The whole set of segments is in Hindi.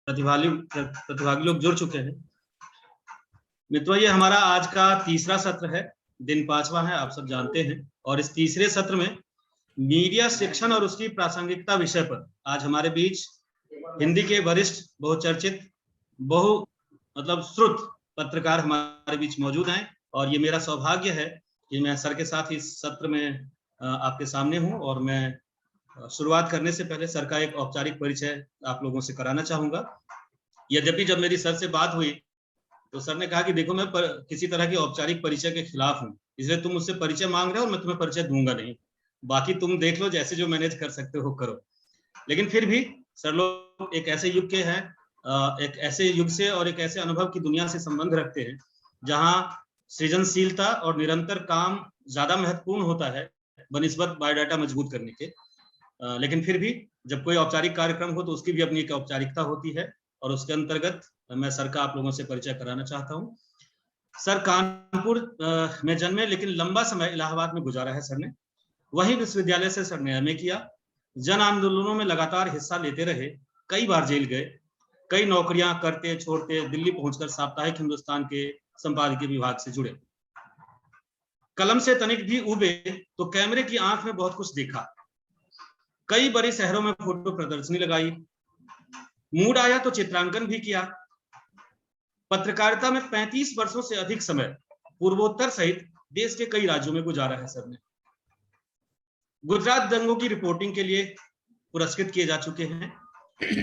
प्रतिभागी लोग जुड़ चुके हैं। मित्रों, ये हमारा आज का तीसरा सत्र है, दिन 5वां है, आप सब जानते हैं। और इस तीसरे सत्र में मीडिया शिक्षण और उसकी प्रासंगिकता विषय पर आज हमारे बीच हिंदी के वरिष्ठ, बहुचर्चित, श्रुत पत्रकार हमारे बीच मौजूद हैं। और ये मेरा सौभाग्य है कि मैं सर के साथ इस सत्र में आपके सामने हूं। और मैं शुरुआत करने से पहले सर का एक औपचारिक परिचय आप लोगों से कराना चाहूंगा। यद्यपि जब मेरी सर से बात हुई तो सर ने कहा कि देखो, मैं किसी तरह के औपचारिक परिचय के खिलाफ हूँ, इसलिए तुम मुझसे परिचय मांग रहे हो और मैं तुम्हें परिचय दूंगा नहीं, बाकी तुम देख लो, जैसे जो मैनेज कर सकते हो करो। लेकिन फिर भी सर लोग एक ऐसे युग के हैं, एक ऐसे युग से और एक ऐसे अनुभव की दुनिया से संबंध रखते हैं जहां सृजनशीलता और निरंतर काम ज्यादा महत्वपूर्ण होता है बनिस्बत बायोडाटा मजबूत करने के। लेकिन फिर भी जब कोई औपचारिक कार्यक्रम हो तो उसकी भी अपनी एक औपचारिकता होती है, और उसके अंतर्गत मैं सर का आप लोगों से परिचय कराना चाहता हूँ। सर कानपुर में जन्मे, लेकिन लंबा समय इलाहाबाद में गुजारा है सर ने। वही विश्वविद्यालय से सर ने एमए किया। जन आंदोलनों में लगातार हिस्सा लेते रहे, कई बार जेल गए, कई नौकरियां करते छोड़ते दिल्ली पहुंचकर साप्ताहिक हिंदुस्तान के संपादकीय विभाग से जुड़े। कलम से तनिक भी उबे तो कैमरे की आंख में बहुत कुछ देखा। कई बड़े शहरों में फोटो प्रदर्शनी लगाई, मूड आया तो चित्रांकन भी किया। पत्रकारिता में 35 वर्षों से अधिक समय पूर्वोत्तर सहित देश के कई राज्यों में गुजारा है सर ने। गुजरात दंगों की रिपोर्टिंग के लिए पुरस्कृत किए जा चुके हैं।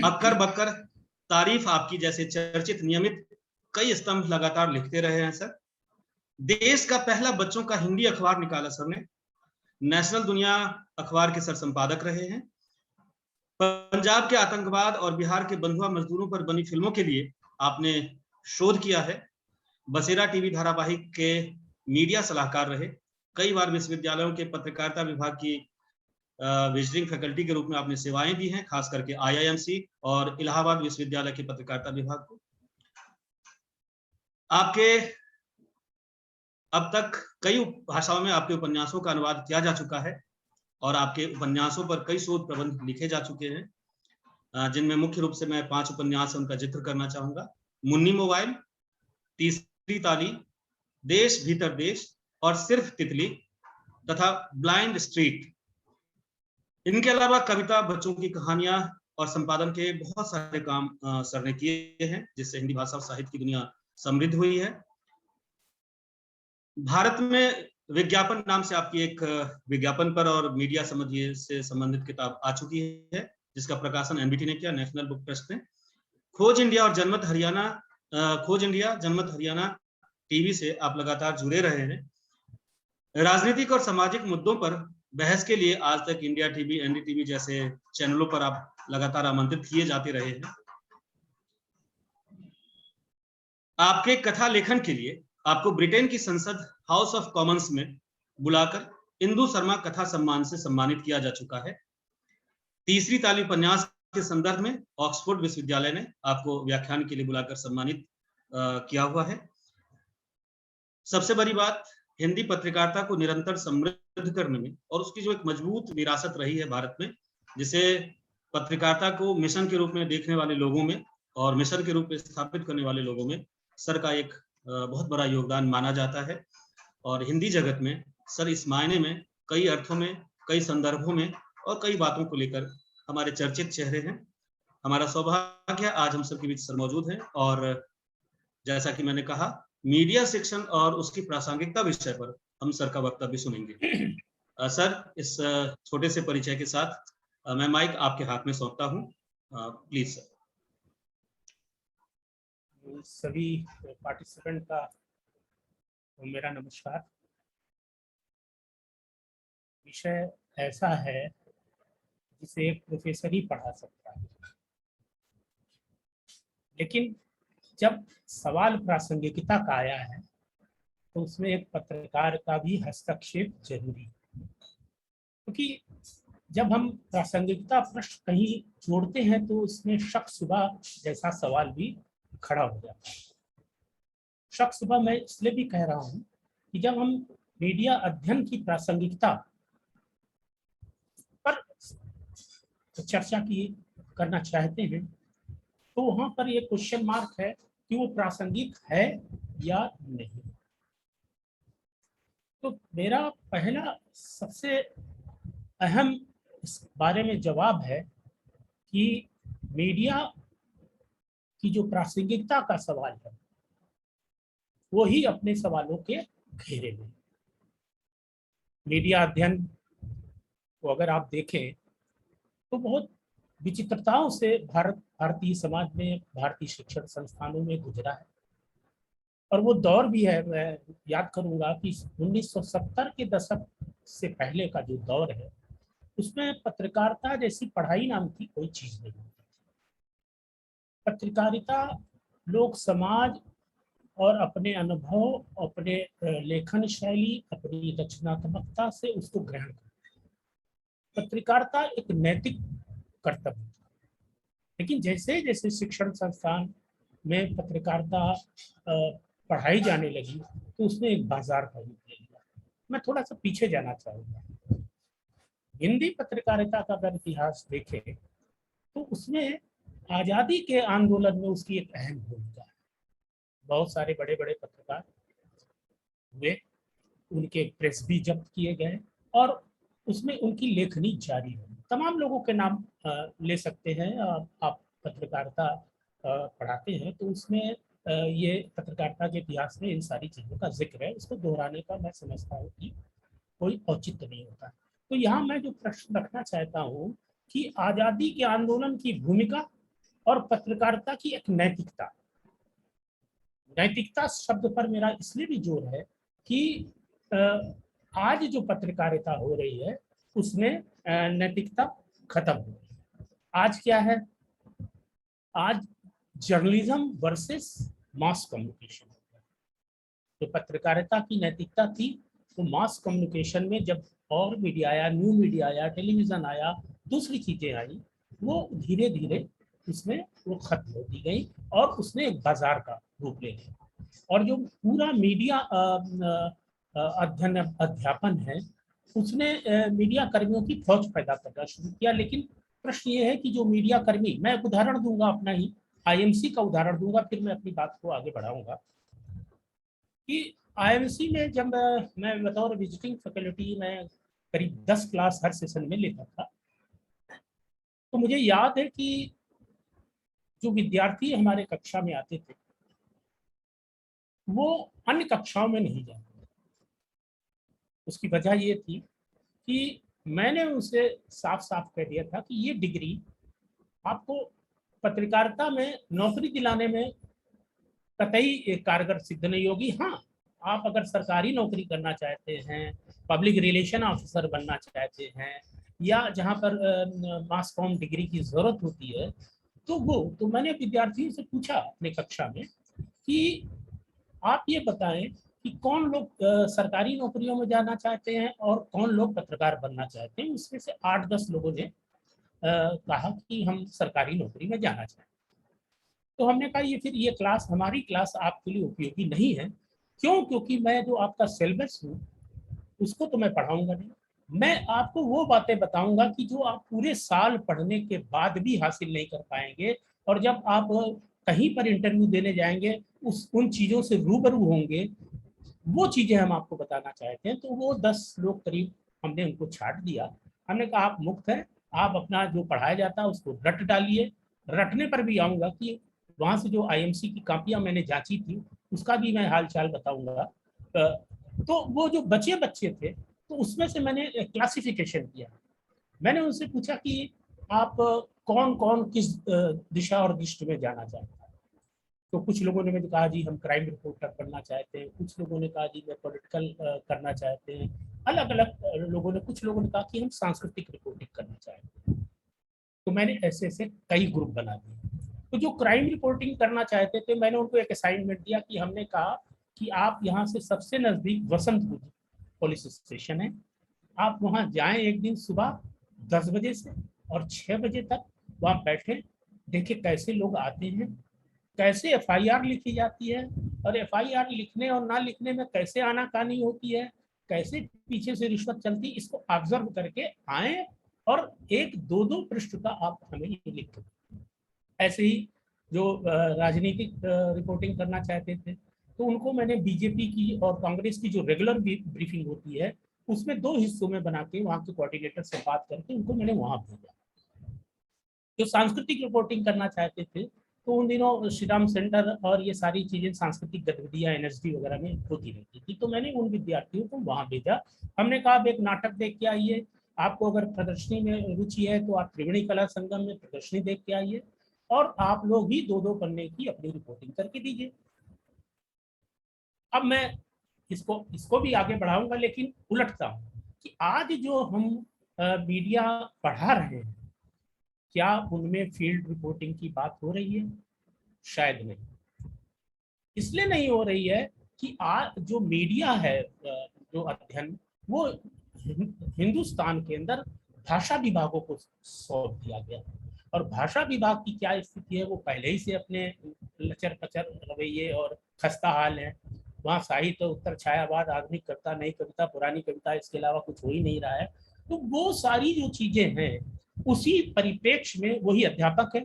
अक्कर बक्कर, तारीफ आपकी जैसे चर्चित नियमित कई स्तंभ लगातार लिखते रहे हैं सर। देश का पहला बच्चों का हिंदी अखबार निकाला सर ने। नेशनल दुनिया अखबार के सर संपादक रहे हैं। पंजाब के आतंकवाद और बिहार के बंधुआ मजदूरों पर बनी फिल्मों के लिए आपने शोध किया है। बसेरा टीवी धारावाहिक के मीडिया सलाहकार रहे। कई बार विश्वविद्यालयों के पत्रकारिता विभाग की विजिटिंग फैकल्टी के रूप में आपने सेवाएं दी हैं, खास करके आईआईएमसी और इलाहाबाद विश्वविद्यालय के पत्रकारिता विभाग को। आपके अब तक कई भाषाओं में आपके उपन्यासों का अनुवाद किया जा चुका है, और आपके उपन्यासों पर कई शोध प्रबंध लिखे जा चुके हैं, जिनमें मुख्य रूप से मैं 5 उपन्यास उनका जिक्र करना चाहूंगा। मुन्नी मोबाइल, तीसरी ताली, देश भीतर देश और सिर्फ तितली तथा ब्लाइंड स्ट्रीट। इनके अलावा कविता, बच्चों की कहानियां और संपादन के बहुत सारे काम सर ने किए हैं, जिससे हिंदी भाषा और साहित्य की दुनिया समृद्ध हुई है। भारत में विज्ञापन नाम से आपकी एक विज्ञापन पर और मीडिया समझिए से संबंधित किताब आ चुकी है, जिसका प्रकाशन एनबीटी ने किया, नेशनल बुक ट्रस्ट ने। खोज इंडिया और जनमत हरियाणा, खोज इंडिया, जनमत हरियाणा टीवी से आप लगातार जुड़े रहे हैं। राजनीतिक और सामाजिक मुद्दों पर बहस के लिए आज तक इंडिया टीवी, एनडीटीवी जैसे चैनलों पर आप लगातार आमंत्रित किए जाते रहे हैं। आपके कथा लेखन के लिए आपको ब्रिटेन की संसद हाउस ऑफ कॉमन्स में बुलाकर इंदु शर्मा कथा सम्मान से सम्मानित किया जा चुका है। तीसरी ताली उपन्यास के संदर्भ में ऑक्सफोर्ड विश्वविद्यालय ने आपको व्याख्यान के लिए बुलाकर सम्मानित किया हुआ है। सबसे बड़ी बात, हिंदी पत्रकारिता को निरंतर समृद्ध करने में और उसकी जो एक मजबूत विरासत रही है भारत में, जिसे पत्रकारिता को मिशन के रूप में देखने वाले लोगों में और मिशन के रूप में स्थापित करने वाले लोगों में सर का एक बहुत बड़ा योगदान माना जाता है। और हिंदी जगत में सर इस मायने में कई अर्थों में, कई संदर्भों में और कई बातों को लेकर हमारे चर्चित चेहरे हैं। हमारा सौभाग्य आज हम सबके बीच सर मौजूद हैं, और जैसा कि मैंने कहा, मीडिया शिक्षण और उसकी प्रासंगिकता विषय पर हम सर का वक्तव्य सुनेंगे। सर, इस छोटे से परिचय के साथ मैं माइक आपके हाथ में सौंपता हूं। Please sir. सभी पार्टिसिपेंट का मेरा नमस्कार। विषय ऐसा है जिसे एक प्रोफेसर ही पढ़ा सकता है, लेकिन जब सवाल प्रासंगिकता का आया है तो उसमें एक पत्रकार का भी हस्तक्षेप जरूरी है, क्योंकि जब हम प्रासंगिकता प्रश्न कहीं जोड़ते हैं तो उसमें शक शुबा जैसा सवाल भी खड़ा हो जाता है। शक शुबा मैं इसलिए भी कह रहा हूँ कि जब हम मीडिया अध्ययन की प्रासंगिकता पर चर्चा करना चाहते हैं तो वहां पर ये क्वेश्चन मार्क है कि वो प्रासंगिक है या नहीं। तो मेरा पहला सबसे अहम इस बारे में जवाब है कि मीडिया की जो प्रासंगिकता का सवाल है वो ही अपने सवालों के घेरे में। मीडिया अध्ययन को अगर आप देखें तो बहुत विचित्रताओं से भारतीय समाज में, भारतीय शिक्षण संस्थानों में गुजरा है। और वो दौर भी है, मैं याद करूंगा कि 1970 के दशक से पहले का जो दौर है उसमें पत्रकारिता जैसी पढ़ाई नाम की कोई चीज नहीं होती। पत्रकारिता लोग समाज और अपने अनुभव, अपने लेखन शैली, अपनी रचनात्मकता से उसको ग्रहण करते हैं। पत्रकारिता एक नैतिक कर्तव्य है। लेकिन जैसे जैसे शिक्षण संस्थान में पत्रकारिता पढ़ाई जाने लगी तो उसने एक बाजार का रूप ले लिया। मैं थोड़ा सा पीछे जाना चाहूंगा। हिंदी पत्रकारिता का अगर इतिहास देखें तो उसमें आजादी के आंदोलन में उसकी एक अहम भूमिका है। बहुत सारे बड़े बड़े पत्रकार हुए, उनके प्रेस भी जब्त किए गए और उसमें उनकी लेखनी जारी रही। तमाम लोगों के नाम ले सकते हैं। आप पत्रकारिता पढ़ाते हैं तो उसमें ये पत्रकारिता के इतिहास में इन सारी चीज़ों का जिक्र है। उसको दोहराने का मैं समझता हूँ कि कोई औचित्य नहीं होता। तो यहाँ मैं जो प्रश्न रखना चाहता हूँ कि आज़ादी के आंदोलन की भूमिका और पत्रकारिता की एक नैतिकता। नैतिकता शब्द पर मेरा इसलिए भी जोर है कि आज जो पत्रकारिता हो रही है उसमें नैतिकता खत्म हो रही है। आज क्या है? आज जर्नलिज्म वर्सेस मास कम्युनिकेशन। जो पत्रकारिता की नैतिकता थी वो मास कम्युनिकेशन में जब और मीडिया आया, न्यू मीडिया आया, टेलीविजन आया, दूसरी चीजें आई, वो धीरे धीरे उसमें वो खत्म होती गई और उसने एक बाजार का रूप ले लिया। और जो पूरा मीडिया अध्ययन अध्यापन है उसने मीडिया कर्मियों की फौज पैदा करना शुरू किया। लेकिन प्रश्न ये है कि जो मीडिया कर्मी, मैं एक उदाहरण दूंगा अपना ही, आईएमसी का उदाहरण दूंगा, फिर मैं अपनी बात को आगे बढ़ाऊंगा। कि आईएमसी में जब मैं बतौर विजिटिंग फैकल्टी में करीब 10 क्लास हर सेशन में लेता था तो मुझे याद है कि जो विद्यार्थी हमारे कक्षा में आते थे वो अन्य कक्षाओं में नहीं जाते। उसकी वजह ये थी कि मैंने उसे साफ साफ कह दिया था कि ये डिग्री आपको पत्रकारिता में नौकरी दिलाने में कतई कारगर सिद्ध नहीं होगी। हाँ, आप अगर सरकारी नौकरी करना चाहते हैं, पब्लिक रिलेशन ऑफिसर बनना चाहते हैं या जहाँ पर मास कॉम डिग्री की जरूरत होती है तो मैंने विद्यार्थियों से पूछा अपने कक्षा में कि आप ये बताएं कि कौन लोग सरकारी नौकरियों में जाना चाहते हैं और कौन लोग पत्रकार बनना चाहते हैं। उसमें से 8-10 लोगों ने कहा कि हम सरकारी नौकरी में जाना चाहते हैं। तो हमने कहा ये क्लास, हमारी क्लास आपके लिए उपयोगी नहीं है। क्यों? क्योंकि मैं जो आपका सिलेबस हूँ उसको तो मैं पढ़ाऊंगा नहीं। मैं आपको वो बातें बताऊंगा कि जो आप पूरे साल पढ़ने के बाद भी हासिल नहीं कर पाएंगे और जब आप कहीं पर इंटरव्यू देने जाएंगे उन चीजों से रूबरू होंगे। वो चीजें हम आपको बताना चाहते हैं। तो वो 10 लोग करीब हमने उनको छाट दिया। हमने कहा आप मुक्त हैं, आप अपना जो पढ़ाया जाता है उसको रट डालिए। रटने पर भी आऊंगा कि वहां से जो आईएमसी की कापियां मैंने जांची थी उसका भी मैं हाल चाल बताऊंगा। तो वो जो बचे बच्चे थे तो उसमें से मैंने क्लासिफिकेशन किया। मैंने उनसे पूछा कि आप कौन कौन किस दिशा और दृष्टि में जाना चाहते हैं। तो कुछ लोगों ने मुझे कहा जी हम क्राइम रिपोर्टर बनना चाहते हैं, कुछ लोगों ने कहा जी मैं पॉलिटिकल करना चाहते हैं, अलग अलग लोगों ने, कुछ लोगों ने कहा कि हम सांस्कृतिक रिपोर्टिंग करना चाहते हैं। तो मैंने ऐसे ऐसे कई ग्रुप बना दिए। तो जो क्राइम रिपोर्टिंग करना चाहते थे मैंने उनको एक असाइनमेंट दिया कि हमने कहा कि आप यहाँ से सबसे नजदीक वसंत पुलिस स्टेशन है, आप वहाँ जाएं एक दिन सुबह 10 बजे से और 6 बजे तक वहाँ बैठे, देखें कैसे लोग आते हैं, कैसे एफआईआर लिखी जाती है और एफआईआर लिखने और ना लिखने में कैसे आनाकानी होती है, कैसे पीछे से रिश्वत चलती, इसको ऑब्जर्व करके आए और 1-2 पृष्ठ का आप हमें लिख दो। ऐसे ही जो राजनीतिक रिपोर्टिंग करना चाहते थे, तो उनको मैंने बीजेपी की और कांग्रेस की जो रेगुलर ब्रीफिंग होती है उसमें 2 हिस्सों में बना के वहाँ के कोऑर्डिनेटर से बात करके उनको मैंने वहाँ भेजा। जो सांस्कृतिक रिपोर्टिंग करना चाहते थे तो उन दिनों श्री राम सेंटर और ये सारी चीजें सांस्कृतिक गतिविधियां एनएसडी वगैरह में होती रहती थी, तो मैंने उन विद्यार्थियों को वहां भेजा। हमने कहा आप एक नाटक देख के आइए, आपको अगर प्रदर्शनी में रुचि है तो आप त्रिवेणी कला संगम में प्रदर्शनी देख के आइए, और आप लोग भी 2-2 पन्ने की अपनी रिपोर्टिंग करके दीजिए। अब मैं इसको भी आगे बढ़ाऊंगा, लेकिन उलटता हूँ कि आज जो हम मीडिया पढ़ा रहे हैं, क्या उनमें फील्ड रिपोर्टिंग की बात हो रही है? शायद नहीं। इसलिए नहीं हो रही है कि आज जो मीडिया है, जो अध्ययन, वो हिंदुस्तान के अंदर भाषा विभागों को सौंप दिया गया, और भाषा विभाग की क्या स्थिति है वो पहले ही से अपने लचर पचर रवैये और खस्ता हाल है। वहाँ साहित्य, उत्तर छायावाद, आधुनिक कविता, नई कविता, पुरानी कविता, इसके अलावा कुछ हो ही नहीं रहा है। तो वो सारी जो चीजें हैं उसी परिप्रेक्ष्य में वही अध्यापक है,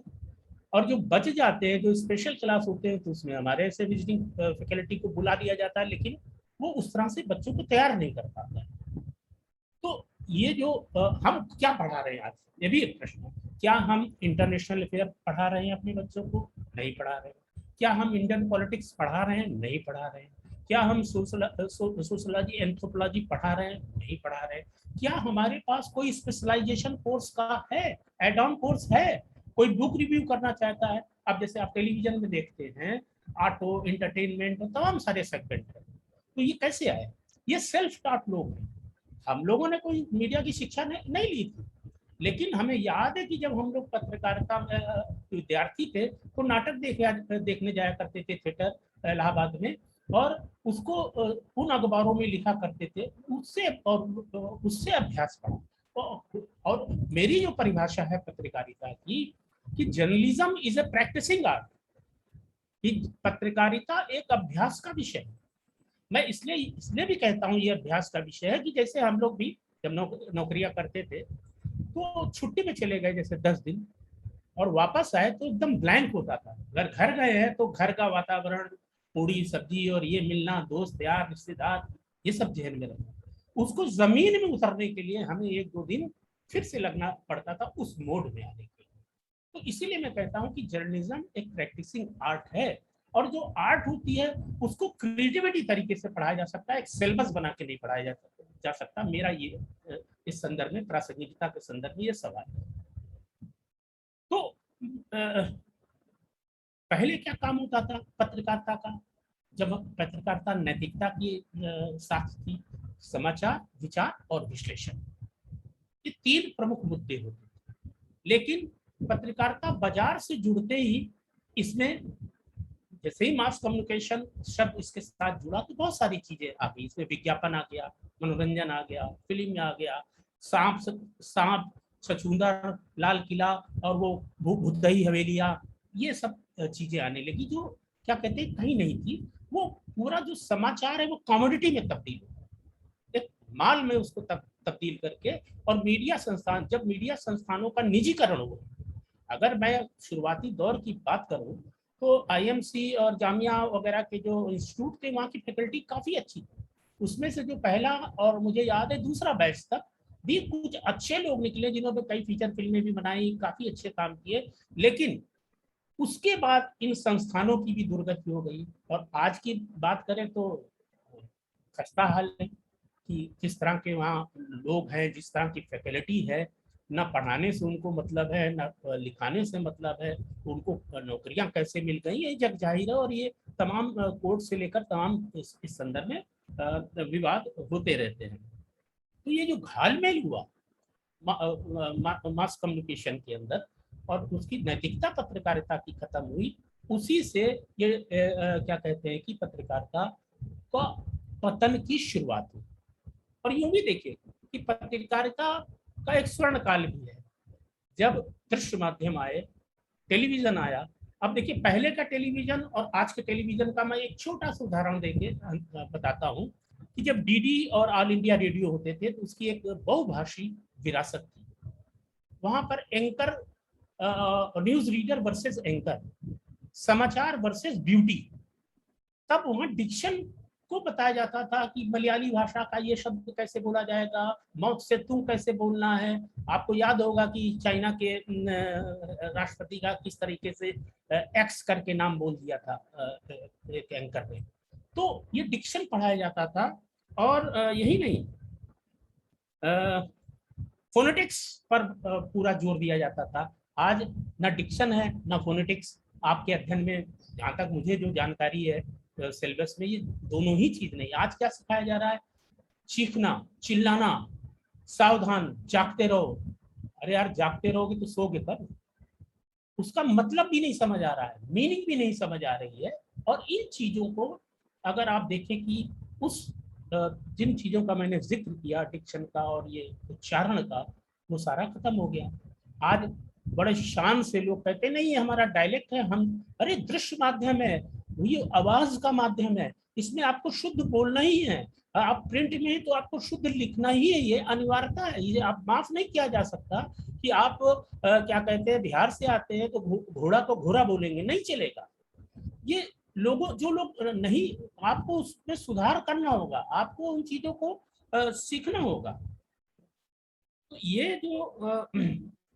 और जो बच जाते हैं, जो स्पेशल क्लास होते हैं, तो उसमें हमारे ऐसे विजिटिंग फैकल्टी को बुला लिया जाता है, लेकिन वो उस तरह से बच्चों को तैयार नहीं कर पाता है। तो ये जो हम क्या पढ़ा रहे हैं आज, ये भी एक प्रश्न है। क्या हम इंटरनेशनल अफेयर पढ़ा रहे हैं अपने बच्चों को? नहीं पढ़ा रहे हैं। क्या हम इंडियन पॉलिटिक्स पढ़ा रहे हैं? नहीं पढ़ा रहे हैं। क्या हम सोशलॉजी, एंथ्रोपोलॉजी पढ़ा रहे हैं? नहीं पढ़ा रहे हैं। क्या हमारे पास कोई स्पेशलाइजेशन कोर्स का है, एड ऑन कोर्स है? कोई बुक रिव्यू करना चाहता है, अब जैसे आप टेलीविजन में देखते हैं, ऑटो, एंटरटेनमेंट, तमाम सारे सेगमेंट है, तो ये कैसे आए? ये सेल्फ टॉट लोग हैं। हम लोगों ने कोई मीडिया की शिक्षा नहीं ली थी, लेकिन हमें याद है कि जब हम लोग पत्रकारिता विद्यार्थी थे तो नाटक देखने जाया करते थे थिएटर इलाहाबाद में, और उसको उन अखबारों में लिखा करते थे, उससे अभ्यास पढ़ा। और मेरी जो परिभाषा है पत्रकारिता की, कि journalism is a practising art, कि पत्रकारिता एक अभ्यास का विषय है। मैं इसलिए भी कहता हूँ ये अभ्यास का विषय है कि जैसे हम लोग भी जब नौकरियां करते थे तो छुट्टी में चले गए जैसे 10 दिन, और वापस आए तो एकदम ब्लैंक होता था। अगर घर गए हैं तो घर का वातावरण, पूरी सब्जी और ये मिलना, दोस्त यार, रिश्तेदार, ये सब जहन में रहता। उसको जमीन में उतरने के लिए हमें 1-2 दिन फिर से लगना पड़ता था उस मोड में आने के लिए। तो इसीलिए मैं कहता हूँ कि जर्नलिज्म एक प्रैक्टिसिंग आर्ट है, और जो आर्ट होती है उसको क्रिएटिविटी तरीके से पढ़ाया जा सकता है, एक सिलेबस बना के नहीं पढ़ाया जा सकता। मेरा ये इस संदर्भ में, प्रासंगिकता के संदर्भ में ये सवाल है। तो पहले क्या काम होता था पत्रकारिता का? जब पत्रकारिता नैतिकता की साथ थी, समाचार, विचार और विश्लेषण, ये 3 प्रमुख मुद्दे होते थे। लेकिन पत्रकारिता बाजार से जुड़ते ही इसमें, जैसे ही मास कम्युनिकेशन शब्द इसके साथ जुड़ा तो बहुत सारी चीजें आ गई। इसमें विज्ञापन आ गया, मनोरंजन आ गया, फिल्म आ गया, सांप, छछूंदर, लाल किला और वो भूतदही हवेलियां, ये सब चीजें आने लगी, जो क्या कहते हैं कहीं नहीं थी। वो पूरा जो समाचार है वो कमोडिटी में तब्दील हो, एक माल में उसको तब्दील करके, और मीडिया संस्थान, जब मीडिया संस्थानों का निजीकरण हो, अगर मैं शुरुआती दौर की बात करूं तो आईएमसी और जामिया वगैरह के जो इंस्टीट्यूट थे वहाँ की फैकल्टी काफ़ी अच्छी थी। उसमें से जो पहला और मुझे याद है दूसरा बैच तक भी कुछ अच्छे लोग निकले, जिन्होंने कई फीचर फिल्में भी बनाई, काफ़ी अच्छे काम किए। लेकिन उसके बाद इन संस्थानों की भी दुर्गति हो गई, और आज की बात करें तो खस्ता हाल है कि जिस तरह के वहाँ लोग हैं, जिस तरह की फैकल्टी है, ना पढ़ाने से उनको मतलब है, ना लिखाने से मतलब है, उनको नौकरियां कैसे मिल गई ये जग जाहिर है। और ये तमाम कोर्ट से लेकर तमाम इस संदर्भ में विवाद होते रहते हैं। तो ये जो घालमेल हुआ मास कम्युनिकेशन के अंदर, और उसकी नैतिकता पत्रकारिता की खत्म हुई, उसी से ये क्या कहते हैं कि पत्रकारिता का पतन की शुरुआत हुई। और यूं भी देखिए कि पत्रकारिता का एक स्वर्ण काल भी है, जब दृश्य माध्यम आए, टेलीविजन आया। अब देखिए पहले का टेलीविजन और आज के टेलीविजन का मैं एक छोटा सा उदाहरण देके बताता हूँ कि जब डीडी और ऑल इंडिया रेडियो होते थे तो उसकी एक बहुभाषी विरासत थी। वहां पर anchor, news reader versus anchor, समाचार वर्सेस ब्यूटी, तब वहाँ डिक्शन को बताया जाता था कि मलयाली भाषा का ये शब्द कैसे बोला जाएगा, मौत से तू कैसे बोलना है। आपको याद होगा कि चाइना के राष्ट्रपति का किस तरीके से एक्स करके नाम बोल दिया था एक एंकर ने। तो ये डिक्शन पढ़ाया जाता था। और यही नहीं, फोनेटिक्स पर पूरा जोर दिया जाता था। आज ना डिक्शन है ना फोनेटिक्स आपके अध्ययन में, जहाँ तक मुझे जो जानकारी है सिलेबस में, ये दोनों ही चीज नहीं। आज क्या सिखाया जा रहा है? चीखना, चिल्लाना, सावधान, जागते रहो। अरे यार, जागते रहोगे तो सोगे कब? उसका मतलब भी नहीं समझ आ रहा है, मीनिंग भी नहीं समझ आ रही है। और इन चीजों को अगर आप देखें कि उस जिन चीजों का मैंने जिक्र किया, डिक्शन का और ये उच्चारण का, वो सारा खत्म हो गया। आज बड़े शान से लोग कहते नहीं ये हमारा डायलेक्ट है, हम, अरे दृश्य माध्यम है, ये आवाज का माध्यम है, इसमें आपको शुद्ध बोलना ही है। आप प्रिंट में तो आपको शुद्ध लिखना ही है, ये अनिवार्यता है, ये आप माफ नहीं किया जा सकता कि आप क्या कहते हैं, बिहार से आते हैं तो घोड़ा को घोड़ा बोलेंगे, नहीं चलेगा। ये लोगों, जो लोग नहीं, आपको उसमें सुधार करना होगा, आपको उन चीजों को सीखना होगा। तो ये जो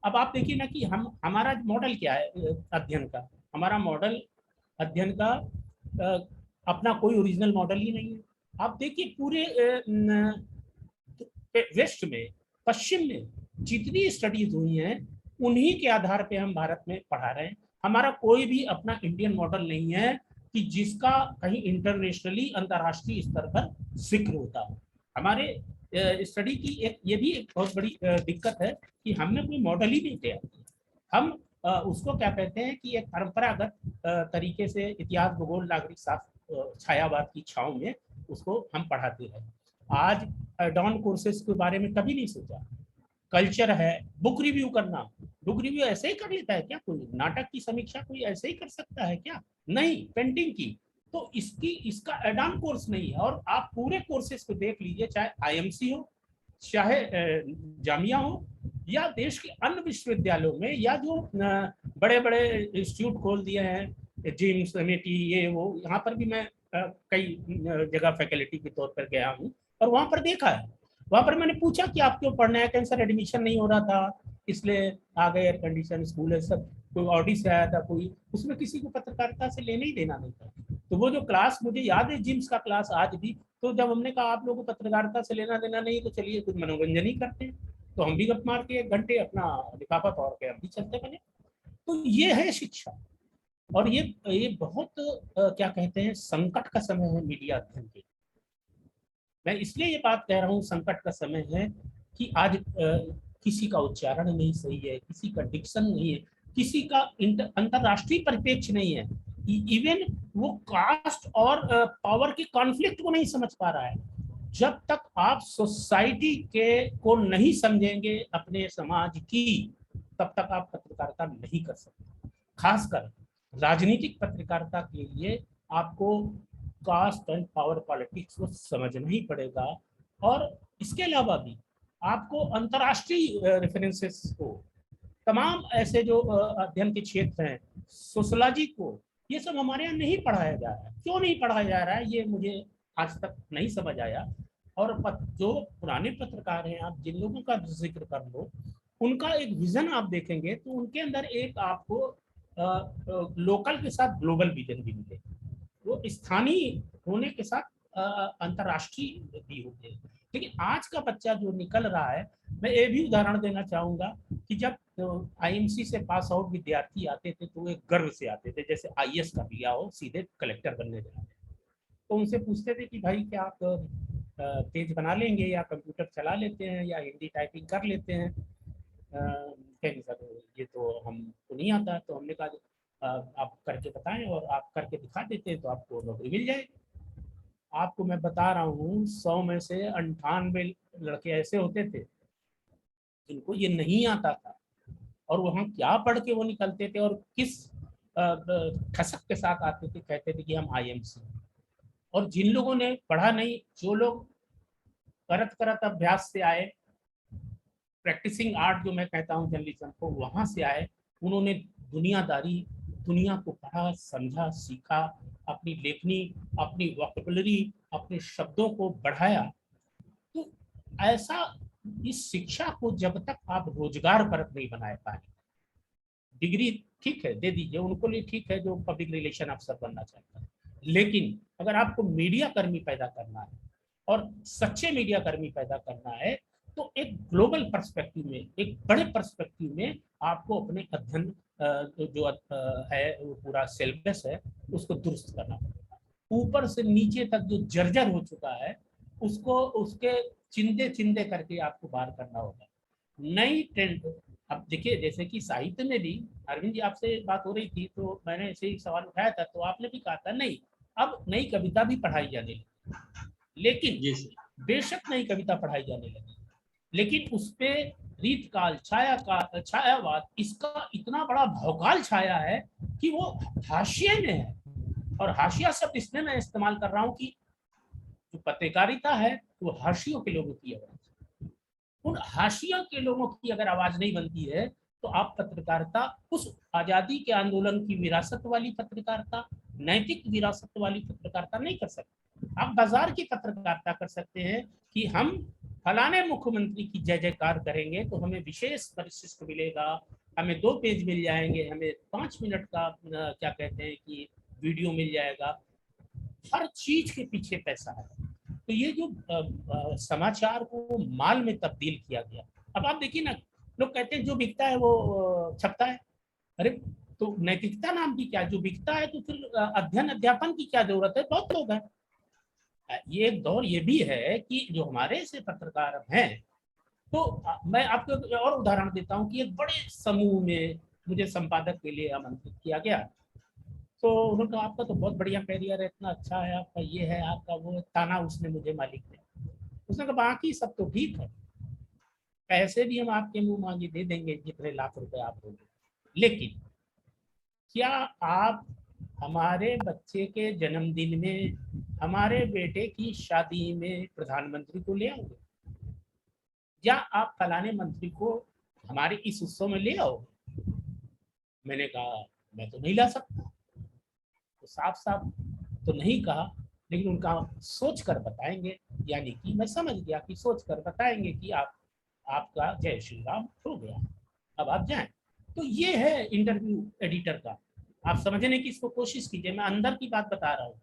अब आप देखिए ना कि हम, हमारा मॉडल क्या है अध्ययन का? हमारा मॉडल अध्ययन का अपना कोई ओरिजिनल मॉडल ही नहीं है। आप देखिए पूरे वेस्ट में, पश्चिम में जितनी स्टडीज हुई हैं, उन्हीं के आधार पे हम भारत में पढ़ा रहे हैं। हमारा कोई भी अपना इंडियन मॉडल नहीं है कि जिसका कहीं इंटरनेशनली, अंतर्राष्ट्रीय स्तर पर जिक्र होता हो। हमारे स्टडी की एक, ये भी एक बहुत बड़ी दिक्कत है कि हमने कोई मॉडल ही नहीं दिया। हम उसको क्या कहते हैं कि एक परंपरागत तरीके से इतिहास, भूगोल, नागरिक शास्त्र, छायावाद की छाव में उसको हम पढ़ाते रहे। आज एडॉन कोर्सेज के बारे में कभी नहीं सोचा। कल्चर है, बुक रिव्यू करना, बुक रिव्यू ऐसे ही कर लेता है क्या कोई? नाटक की समीक्षा कोई ऐसे ही कर सकता है क्या? नहीं, पेंटिंग की। तो इसका एडॉन कोर्स नहीं है। और आप पूरे कोर्सेज को देख लीजिए, चाहे आईएमसी हो, चाहे जामिया हो, या देश के अन्य विश्वविद्यालयों में, या जो बड़े बड़े इंस्टीट्यूट खोल दिए हैं, जिम्स, एमआईटी, ये वो, यहाँ पर भी मैं कई जगह फैकल्टी के तौर पर गया हूँ और वहां पर देखा है। वहां पर मैंने पूछा कि आप क्यों पढ़ना है? कैंसर एडमिशन नहीं हो रहा था, इसलिए आ गए, एयर कंडीशन स्कूल है सब। कोई ऑडी से आया था कोई, उसमें किसी को पत्रकारिता से लेना ही देना नहीं था। तो वो जो क्लास मुझे याद है, जिम्स का क्लास आज भी, तो जब हमने कहा आप लोगों को पत्रकारिता से लेना देना नहीं, तो चलिए कुछ मनोरंजन ही करते हैं, तो हम भी गप मार के 1 घंटे अपना लिफाफा तोड़ के हम भी चलते बने। तो ये है शिक्षा। और ये बहुत क्या कहते हैं, संकट का समय है मीडिया अध्ययन के। मैं इसलिए ये बात कह रहा हूँ संकट का समय है कि आज किसी का उच्चारण नहीं सही है, किसी का डिक्शन नहीं है, किसी का अंतरराष्ट्रीय परिप्रेक्ष्य नहीं है, इवन वो कास्ट और पावर के कॉन्फ्लिक्ट को नहीं समझ पा रहा है। जब तक आप सोसाइटी के को नहीं समझेंगे, अपने समाज की, तब तक आप पत्रकारिता नहीं कर सकते। खासकर राजनीतिक पत्रकारिता के लिए आपको कास्ट एंड पावर पॉलिटिक्स को समझना ही पड़ेगा। और इसके अलावा भी आपको अंतर्राष्ट्रीय रेफरेंसेस को, तमाम ऐसे जो अध्ययन के क्षेत्र हैं, सोशलॉजी को, ये सब हमारे यहाँ नहीं पढ़ाया जा रहा है। क्यों नहीं पढ़ाया जा रहा है, ये मुझे आज तक नहीं समझ आया। और जो पुराने पत्रकार हैं, आप जिन लोगों का जिक्र कर लो, उनका एक विजन आप देखेंगे तो उनके अंदर एक आपको लोकल के साथ ग्लोबल विजन भी मिलेगा। वो स्थानीय होने के साथ अंतर्राष्ट्रीय भी होते हैं। लेकिन आज का बच्चा जो निकल रहा है, मैं ये भी उदाहरण देना चाहूंगा कि जब आईएमसी से पास आउट विद्यार्थी आते थे तो एक गर्व से आते थे, जैसे आईएएस कर लिया हो, सीधे कलेक्टर बनने जा रहे हैं। तो उनसे पूछते थे कि भाई क्या आप पेज बना लेंगे, या कंप्यूटर चला लेते हैं, या हिंदी टाइपिंग कर लेते हैं? कहेंगे सर ये तो हमको नहीं आता। तो हमने कहा आप करके बताएं, और आप करके दिखा देते हैं तो आपको नौकरी मिल जाएगी। आपको मैं बता रहा हूँ, 100 में से 98 लड़के ऐसे होते थे जिनको ये नहीं आता था, और वहाँ क्या पढ़ के वो निकलते थे, और किस खसक के साथ आते थे, कहते थे कि हम आईएमसी। और जिन लोगों ने पढ़ा नहीं, जो लोग करत करत अभ्यास से आए, प्रैक्टिसिंग आर्ट जो मैं कहता हूँ जर्नलिज्म को, वहां से आए, उन्होंने दुनियादारी दुनिया को पढ़ा, समझा, सीखा, अपनी लेखनी, अपनी वोकैबुलरी, अपने शब्दों को बढ़ाया। तो ऐसा इस शिक्षा को जब तक आप रोजगार परक नहीं बनाए पाएंगे, डिग्री ठीक है दे दीजिए, उनको लिए ठीक है जो पब्लिक रिलेशन अफसर बनना चाहता है, लेकिन अगर आपको मीडिया कर्मी पैदा करना है और सच्चे मीडिया कर्मी पैदा करना है, तो एक ग्लोबल पर्सपेक्टिव में, एक बड़े पर्सपेक्टिव में आपको अपने अध्ययन जो है वो पूरा सिलेबस है उसको दुरुस्त करना पड़ेगा। ऊपर से नीचे तक जो जर्जर हो चुका है उसको उसके चिंदे चिंदे करके आपको बाहर करना होगा। नई ट्रेंड, अब देखिए जैसे कि साहित्य में भी, अरविंद जी आपसे बात हो रही थी तो मैंने ऐसे ही सवाल उठाया था, तो आपने भी कहा था नहीं अब नई कविता भी पढ़ाई जाने लगी, लेकिन जी सर। बेशक नई कविता पढ़ाई जाने लगी, लेकिन उस पे रीत काल, छाया का छायावाद, इसका इतना बड़ा भौकाल छाया है कि वो हाशिए में है। और हाशिया शब्द इसमें मैं इस्तेमाल कर रहा हूँ कि जो पत्रकारिता है वो हाशियों के लोगों की आवाज, उन हाशिया के लोगों की अगर आवाज नहीं बनती है तो आप पत्रकारिता, उस आजादी के आंदोलन की विरासत वाली पत्रकारिता, नैतिक विरासत वाली पत्रकारिता नहीं कर सकते। आप बाजार की पत्रकारिता कर सकते हैं कि हम फलाने मुख्यमंत्री की जय जयकार करेंगे तो हमें विशेष परिशिष्ट मिलेगा, हमें 2 पेज मिल जाएंगे, हमें 5 मिनट का क्या कहते हैं कि वीडियो मिल जाएगा। हर चीज के पीछे पैसा है। तो ये जो समाचार को माल में तब्दील किया गया, अब आप देखिए ना, लोग कहते हैं जो बिकता है वो छपता है। अरे तो नैतिकता नाम की क्या, जो बिकता है तो फिर अध्ययन अध्यापन की क्या जरूरत है? बहुत लोग हैं। ये एक दौर ये भी है कि जो हमारे से पत्रकार हैं, तो मैं आपको और उदाहरण देता हूँ कि एक बड़े समूह में मुझे संपादक के लिए आमंत्रित किया गया। तो उन्होंने कहा आपका तो बहुत बढ़िया कैरियर है, इतना अच्छा है आपका, ये है आपका वो, ताना उसने मुझे मालिक ने। उसने कहा बाकी सब तो ठीक है, पैसे भी हम आपके मुंह मांगे दे देंगे जितने लाख रुपए आप दोगे, लेकिन क्या आप हमारे बच्चे के जन्मदिन में, हमारे बेटे की शादी में प्रधानमंत्री को ले आओगे, या आप फलाने मंत्री को हमारे इस उत्सव में ले आओगे? मैंने कहा मैं तो नहीं ला सकता। तो साफ साफ तो नहीं कहा, लेकिन उनका सोच कर बताएंगे, यानी कि मैं समझ गया कि सोच कर बताएंगे कि आपका जय श्री राम हो गया, अब आप जाएं। तो ये है इंटरव्यू एडिटर का, आप समझने की इसको कोशिश कीजिए, मैं अंदर की बात बता रहा हूँ।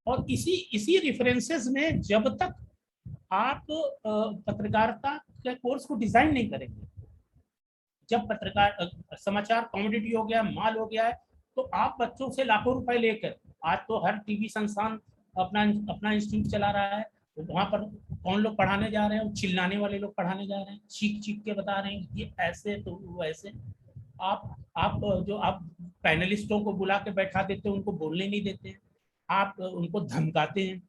और इसी इसी रेफरेंसेस में जब तक आप पत्रकारिता के कोर्स को डिजाइन नहीं करेंगे, जब पत्रकार समाचार कमोडिटी हो गया, माल हो गया है, तो आप बच्चों से लाखों रुपए लेकर, आज तो हर टीवी संस्थान अपना अपना इंस्टीट्यूट चला रहा है, वहां पर कौन लोग पढ़ाने जा रहे हैं? चिल्लाने वाले लोग पढ़ाने जा रहे हैं, चीख चीख के बता रहे हैं ये ऐसे तो वो ऐसे। आप जो आप पैनलिस्टों को बुला के बैठा देते हैं, उनको बोलने नहीं देते हैं, आप उनको धमकाते हैं।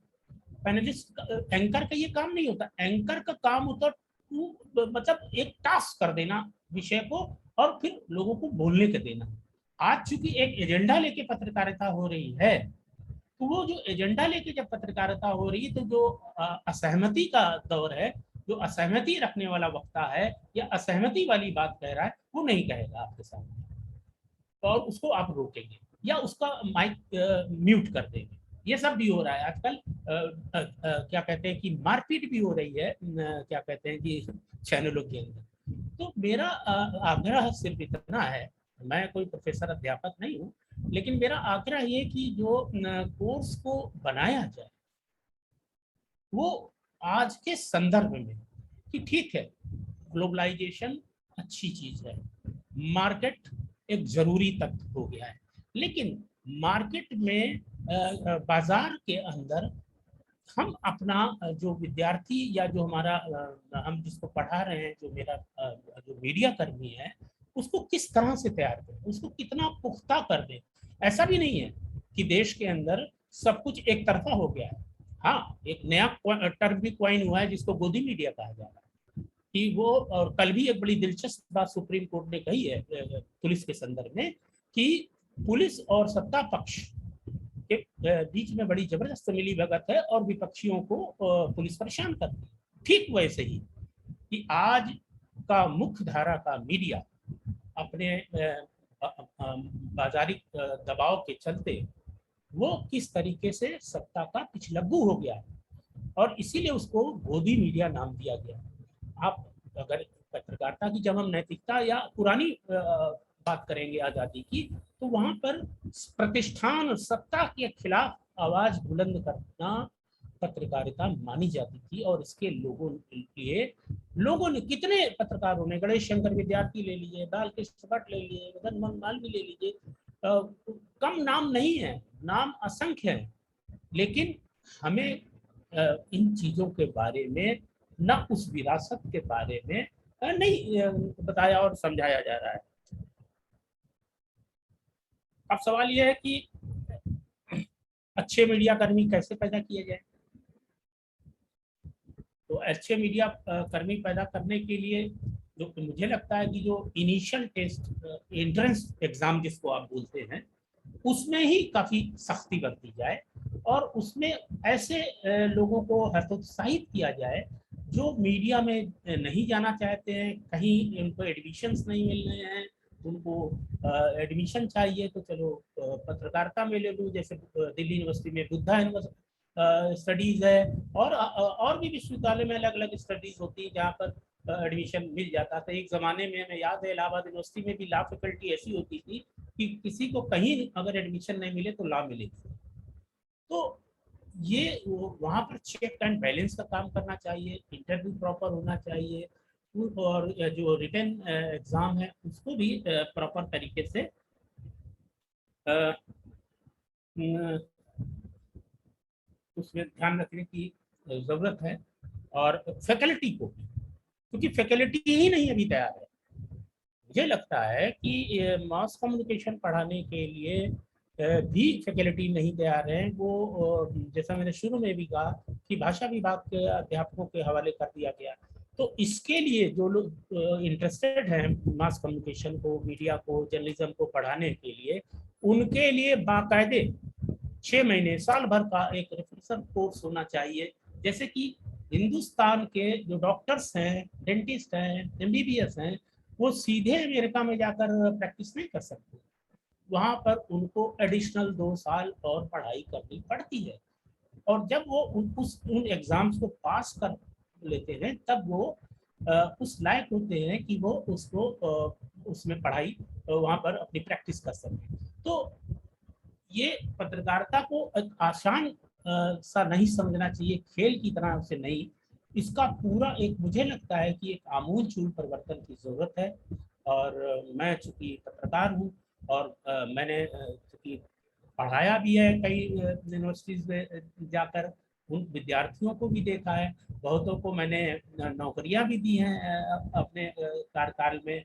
पैनलिस्ट, एंकर का ये काम नहीं होता। एंकर का काम होता मतलब एक टास्क कर देना विषय को और फिर लोगों को बोलने के देना। आज चूंकि एक एजेंडा लेके पत्रकारिता हो रही है, तो वो जो एजेंडा लेके जब पत्रकारिता हो रही है, तो जो असहमति का दौर है, जो असहमति रखने वाला वक्ता है या असहमति वाली बात कह रहा है, वो नहीं कहेगा आपके सामने, और उसको आप रोकेंगे या उसका माइक म्यूट कर देंगे। ये सब भी हो रहा है आजकल। क्या कहते हैं कि मारपीट भी हो रही है, क्या कहते हैं कि चैनलों के अंदर। तो मेरा आग्रह सिर्फ इतना है, मैं कोई प्रोफेसर अध्यापक नहीं हूँ, लेकिन मेरा आग्रह ये कि जो कोर्स को बनाया जाए वो आज के संदर्भ में, कि ठीक है ग्लोबलाइजेशन अच्छी चीज है, मार्केट एक जरूरी तत्व हो गया है, लेकिन मार्केट में बाजार के अंदर हम अपना जो विद्यार्थी या जो हमारा हम जिसको पढ़ा रहे हैं, जो मेरा जो मीडिया कर्मी है, उसको किस तरह से तैयार करें, उसको कितना पुख्ता कर दें। ऐसा भी नहीं है कि देश के अंदर सब कुछ एक तरफा हो गया है। हाँ, एक नया टर्म भी क्वाइन हुआ है जिसको गोदी मीडिया कहा जा रहा है, कि वो, और कल भी एक बड़ी दिलचस्प बात सुप्रीम कोर्ट ने कही है पुलिस के संदर्भ में, कि पुलिस और सत्ता पक्ष के बीच में बड़ी जबरदस्त मिली भगत है और विपक्षियों को पुलिस परेशान करती है। ठीक वैसे ही कि आज का मुख्य धारा का मीडिया अपने बाजारी दबाव के चलते वो किस तरीके से सत्ता का पिछलग्गू हो गया और इसीलिए उसको गोदी मीडिया नाम दिया गया। आप अगर पत्रकारिता की जब हम नैतिकता या पुरानी बात करेंगे आजादी की, तो वहां पर प्रतिष्ठान सत्ता के खिलाफ आवाज बुलंद करना पत्रकारिता मानी जाती थी। और इसके लोगों ने कितने पत्रकारों ने, गणेश शंकर विद्यार्थी ले लीजिए, बालकृष्ण भट्ट ले लीजिए, मदन मोहन मालवीय ले लीजिए, कम नाम नहीं है, नाम असंख्य है, लेकिन हमें इन चीजों के बारे में न उस विरासत के बारे में नहीं बताया और समझाया जा रहा है। अब सवाल यह है कि अच्छे मीडिया कर्मी कैसे पैदा किए जाए। तो अच्छे मीडिया कर्मी पैदा करने के लिए जो मुझे लगता है कि जो इनिशियल टेस्ट, एंट्रेंस एग्जाम जिसको आप बोलते हैं, उसमें ही काफी सख्ती बरती जाए और उसमें ऐसे लोगों को हतोत्साहित किया जाए जो मीडिया में नहीं जाना चाहते हैं, कहीं उनको एडमिशन्स नहीं मिल रहे हैं, उनको एडमिशन चाहिए तो चलो पत्रकारिता में ले लूँ, जैसे दिल्ली यूनिवर्सिटी में बुद्धा स्टडीज है और भी विश्वविद्यालय में अलग अलग स्टडीज होती है जहाँ पर एडमिशन मिल जाता था। एक ज़माने में हमें याद है इलाहाबाद यूनिवर्सिटी में भी लॉ फैकल्टी ऐसी होती थी कि किसी को कहीं अगर एडमिशन नहीं मिले तो लॉ मिलेगी। तो ये वहाँ पर चेक एंड बैलेंस का काम करना चाहिए, इंटरव्यू प्रॉपर होना चाहिए और जो रिटन एग्जाम है उसको भी प्रॉपर तरीके से उसमें ध्यान रखने की जरूरत है। और फैकल्टी को, क्योंकि फैकल्टी ही नहीं अभी तैयार है। मुझे लगता है कि मास कम्युनिकेशन पढ़ाने के लिए भी फैकल्टी नहीं तैयार है। वो जैसा मैंने शुरू में भी कहा कि भाषा विभाग के अध्यापकों के हवाले कर दिया गया। तो इसके लिए जो लोग इंटरेस्टेड हैं मास कम्युनिकेशन को, मीडिया को, जर्नलिज्म को पढ़ाने के लिए, उनके लिए बाकायदे 6 महीने साल भर का एक रिफ्रेशर कोर्स होना चाहिए। जैसे कि हिंदुस्तान के जो डॉक्टर्स हैं, डेंटिस्ट हैं, MBBS हैं, वो सीधे अमेरिका में जाकर प्रैक्टिस नहीं कर सकते। वहाँ पर उनको एडिशनल 2 साल और पढ़ाई करनी पड़ती है और जब वो उन एग्जाम्स को पास कर लेते हैं तब वो उस लायक होते हैं कि वो उसको उसमें पढ़ाई वहाँ पर अपनी प्रैक्टिस कर सकें। तो ये पत्रकारिता को आसान सा नहीं समझना चाहिए, खेल की तरह से नहीं। इसका पूरा एक, मुझे लगता है कि एक आमूलचूल परिवर्तन की जरूरत है। और मैं चूंकि पत्रकार हूँ और मैंने चूंकि पढ़ाया भी है कई यूनिवर्सिटीज में जाकर, उन विद्यार्थियों को भी देखा है, बहुतों को मैंने नौकरियां भी दी हैं अपने कार्यकाल में।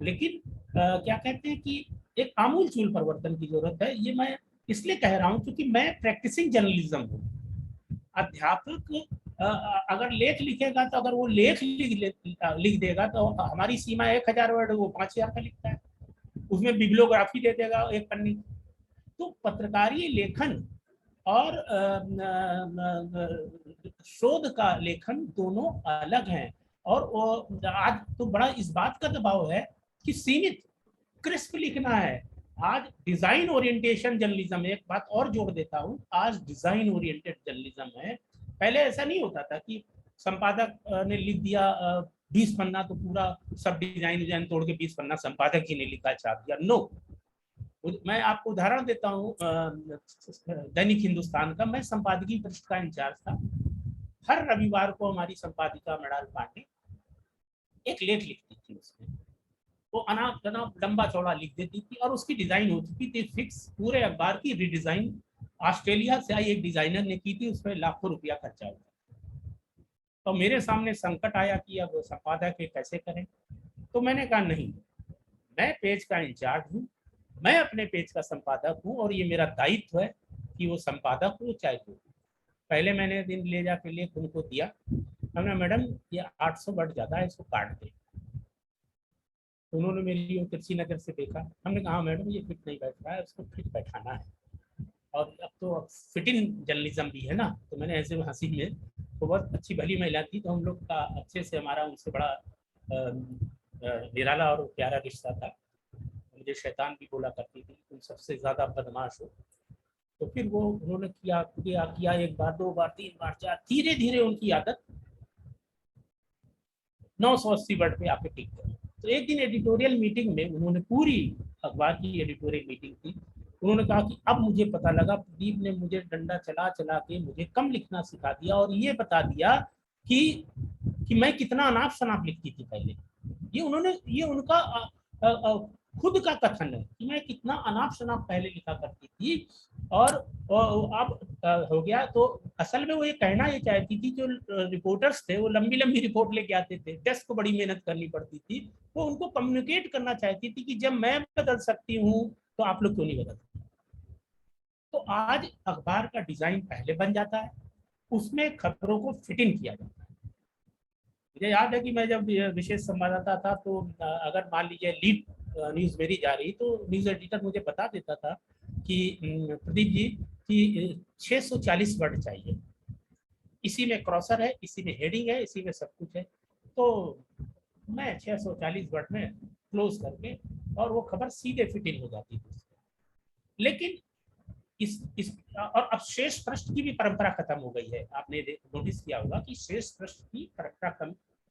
लेकिन क्या कहते हैं कि एक आमूलचूल परिवर्तन की जरूरत है। ये मैं इसलिए कह रहा हूँ क्योंकि मैं प्रैक्टिसिंग जर्नलिज्म हूँ। अध्यापक अगर लेख लिखेगा तो अगर वो लेख लिख देगा तो हमारी सीमा 1000 वर्ड, वो 5000 का लिखता है, उसमें बिब्लियोग्राफी दे देगा एक पन्नी। तो पत्रकारीय लेखन और शोध का लेखन दोनों अलग हैं। और आज तो बड़ा इस बात का दबाव है कि सीमित क्रिस्प लिखना है। आज डिजाइन ओरिएंटेशन जर्नलिज्म, एक बात और जोड़ देता हूँ, आज डिजाइन ओरिएंटेड जर्नलिज्म है। पहले ऐसा नहीं होता था कि संपादक ने लिख दिया 20 पन्ना तो पूरा सब डिजाइन तोड़ के 20 पन्ना संपादक ही ने लिखा, छाप दिया। नो, मैं आपको उदाहरण देता हूँ दैनिक हिंदुस्तान का। मैं संपादकीय पृष्ठ का इंचार्ज था। हर रविवार को हमारी संपादिका मृणाल पांडे एक लेख लिखती थी, उसमें वो अनाप लंबा चौड़ा लिख देती थी और उसकी डिजाइन हो चुकी थी फिक्स। पूरे अखबार की रिडिजाइन ऑस्ट्रेलिया से आई एक डिजाइनर ने की थी, उसमें लाखों रुपया खर्चा हुआ। तो मेरे सामने संकट आया कि अब संपादक कैसे करें। तो मैंने कहा नहीं, मैं पेज का इंचार्ज हूँ, मैं अपने पेज का संपादक हूँ और ये मेरा दायित्व है कि वो संपादक हो चाहे हो। पहले मैंने दिन ले जाकर लेख उनको दिया, हमने मैडम ये 800 वर्ड ज्यादा है, इसको काट दे। उन्होंने मेरी तिरछी नजर से देखा। हमने कहा मैडम ये फिट नहीं बैठ रहा है, उसको फिट बैठाना है। और अब तो फिटिंग जर्नलिज्म भी है ना। तो मैंने ऐसे हंसी में, तो बहुत अच्छी भली महिला थी, तो हम लोग का अच्छे से हमारा उनसे बड़ा निराला और प्यारा रिश्ता था। मुझे शैतान भी बोला करती थी, तुम सबसे ज़्यादा बदमाश हो। तो फिर वो उन्होंने किया किया किया, 1 बार 2 बार 3 बार 4, धीरे धीरे उनकी आदत 980 वर्ड पे आके टिक गई। तो एक दिन एडिटोरियल मीटिंग में उन्होंने, पूरी अखबार की एडिटोरियल मीटिंग थी, उन्होंने कहा कि अब मुझे पता लगा, प्रदीप ने मुझे डंडा चला चला के मुझे कम लिखना सिखा दिया और ये बता दिया कि मैं कितना अनाप शनाप लिखती थी पहले। ये उनका खुद का कथन है कि मैं कितना अनाप शनाप पहले लिखा करती थी और अब हो गया। तो असल में वो ये कहना ये चाहती थी, जो रिपोर्टर्स थे वो लंबी लंबी रिपोर्ट लेके आते थे, डेस्क को बड़ी मेहनत करनी पड़ती थी, वो उनको कम्युनिकेट करना चाहती थी कि जब मैं बदल सकती हूँ तो आप लोग क्यों नहीं बदल सकते। तो आज अखबार का डिजाइन पहले बन जाता है, उसमें खबरों को फिट इन किया जाता है। मुझे याद है कि मैं जब विशेष संवाददाता था तो अगर मान लीजिए लीड न्यूज मेरी जा रही तो न्यूज एडिटर मुझे बता देता था कि प्रदीप जी कि 640 वर्ड चाहिए, इसी में क्रॉसर है, इसी में हेडिंग है, इसी में सब कुछ है। तो मैं 640 वर्ड में क्लोज करके और वो खबर सीधे फिट इन हो जाती थी। लेकिन इस और अब शेष पृष्ठ की भी परंपरा खत्म हो गई है। आपने नोटिस किया होगा कि शेष पृष्ठ की परंपरा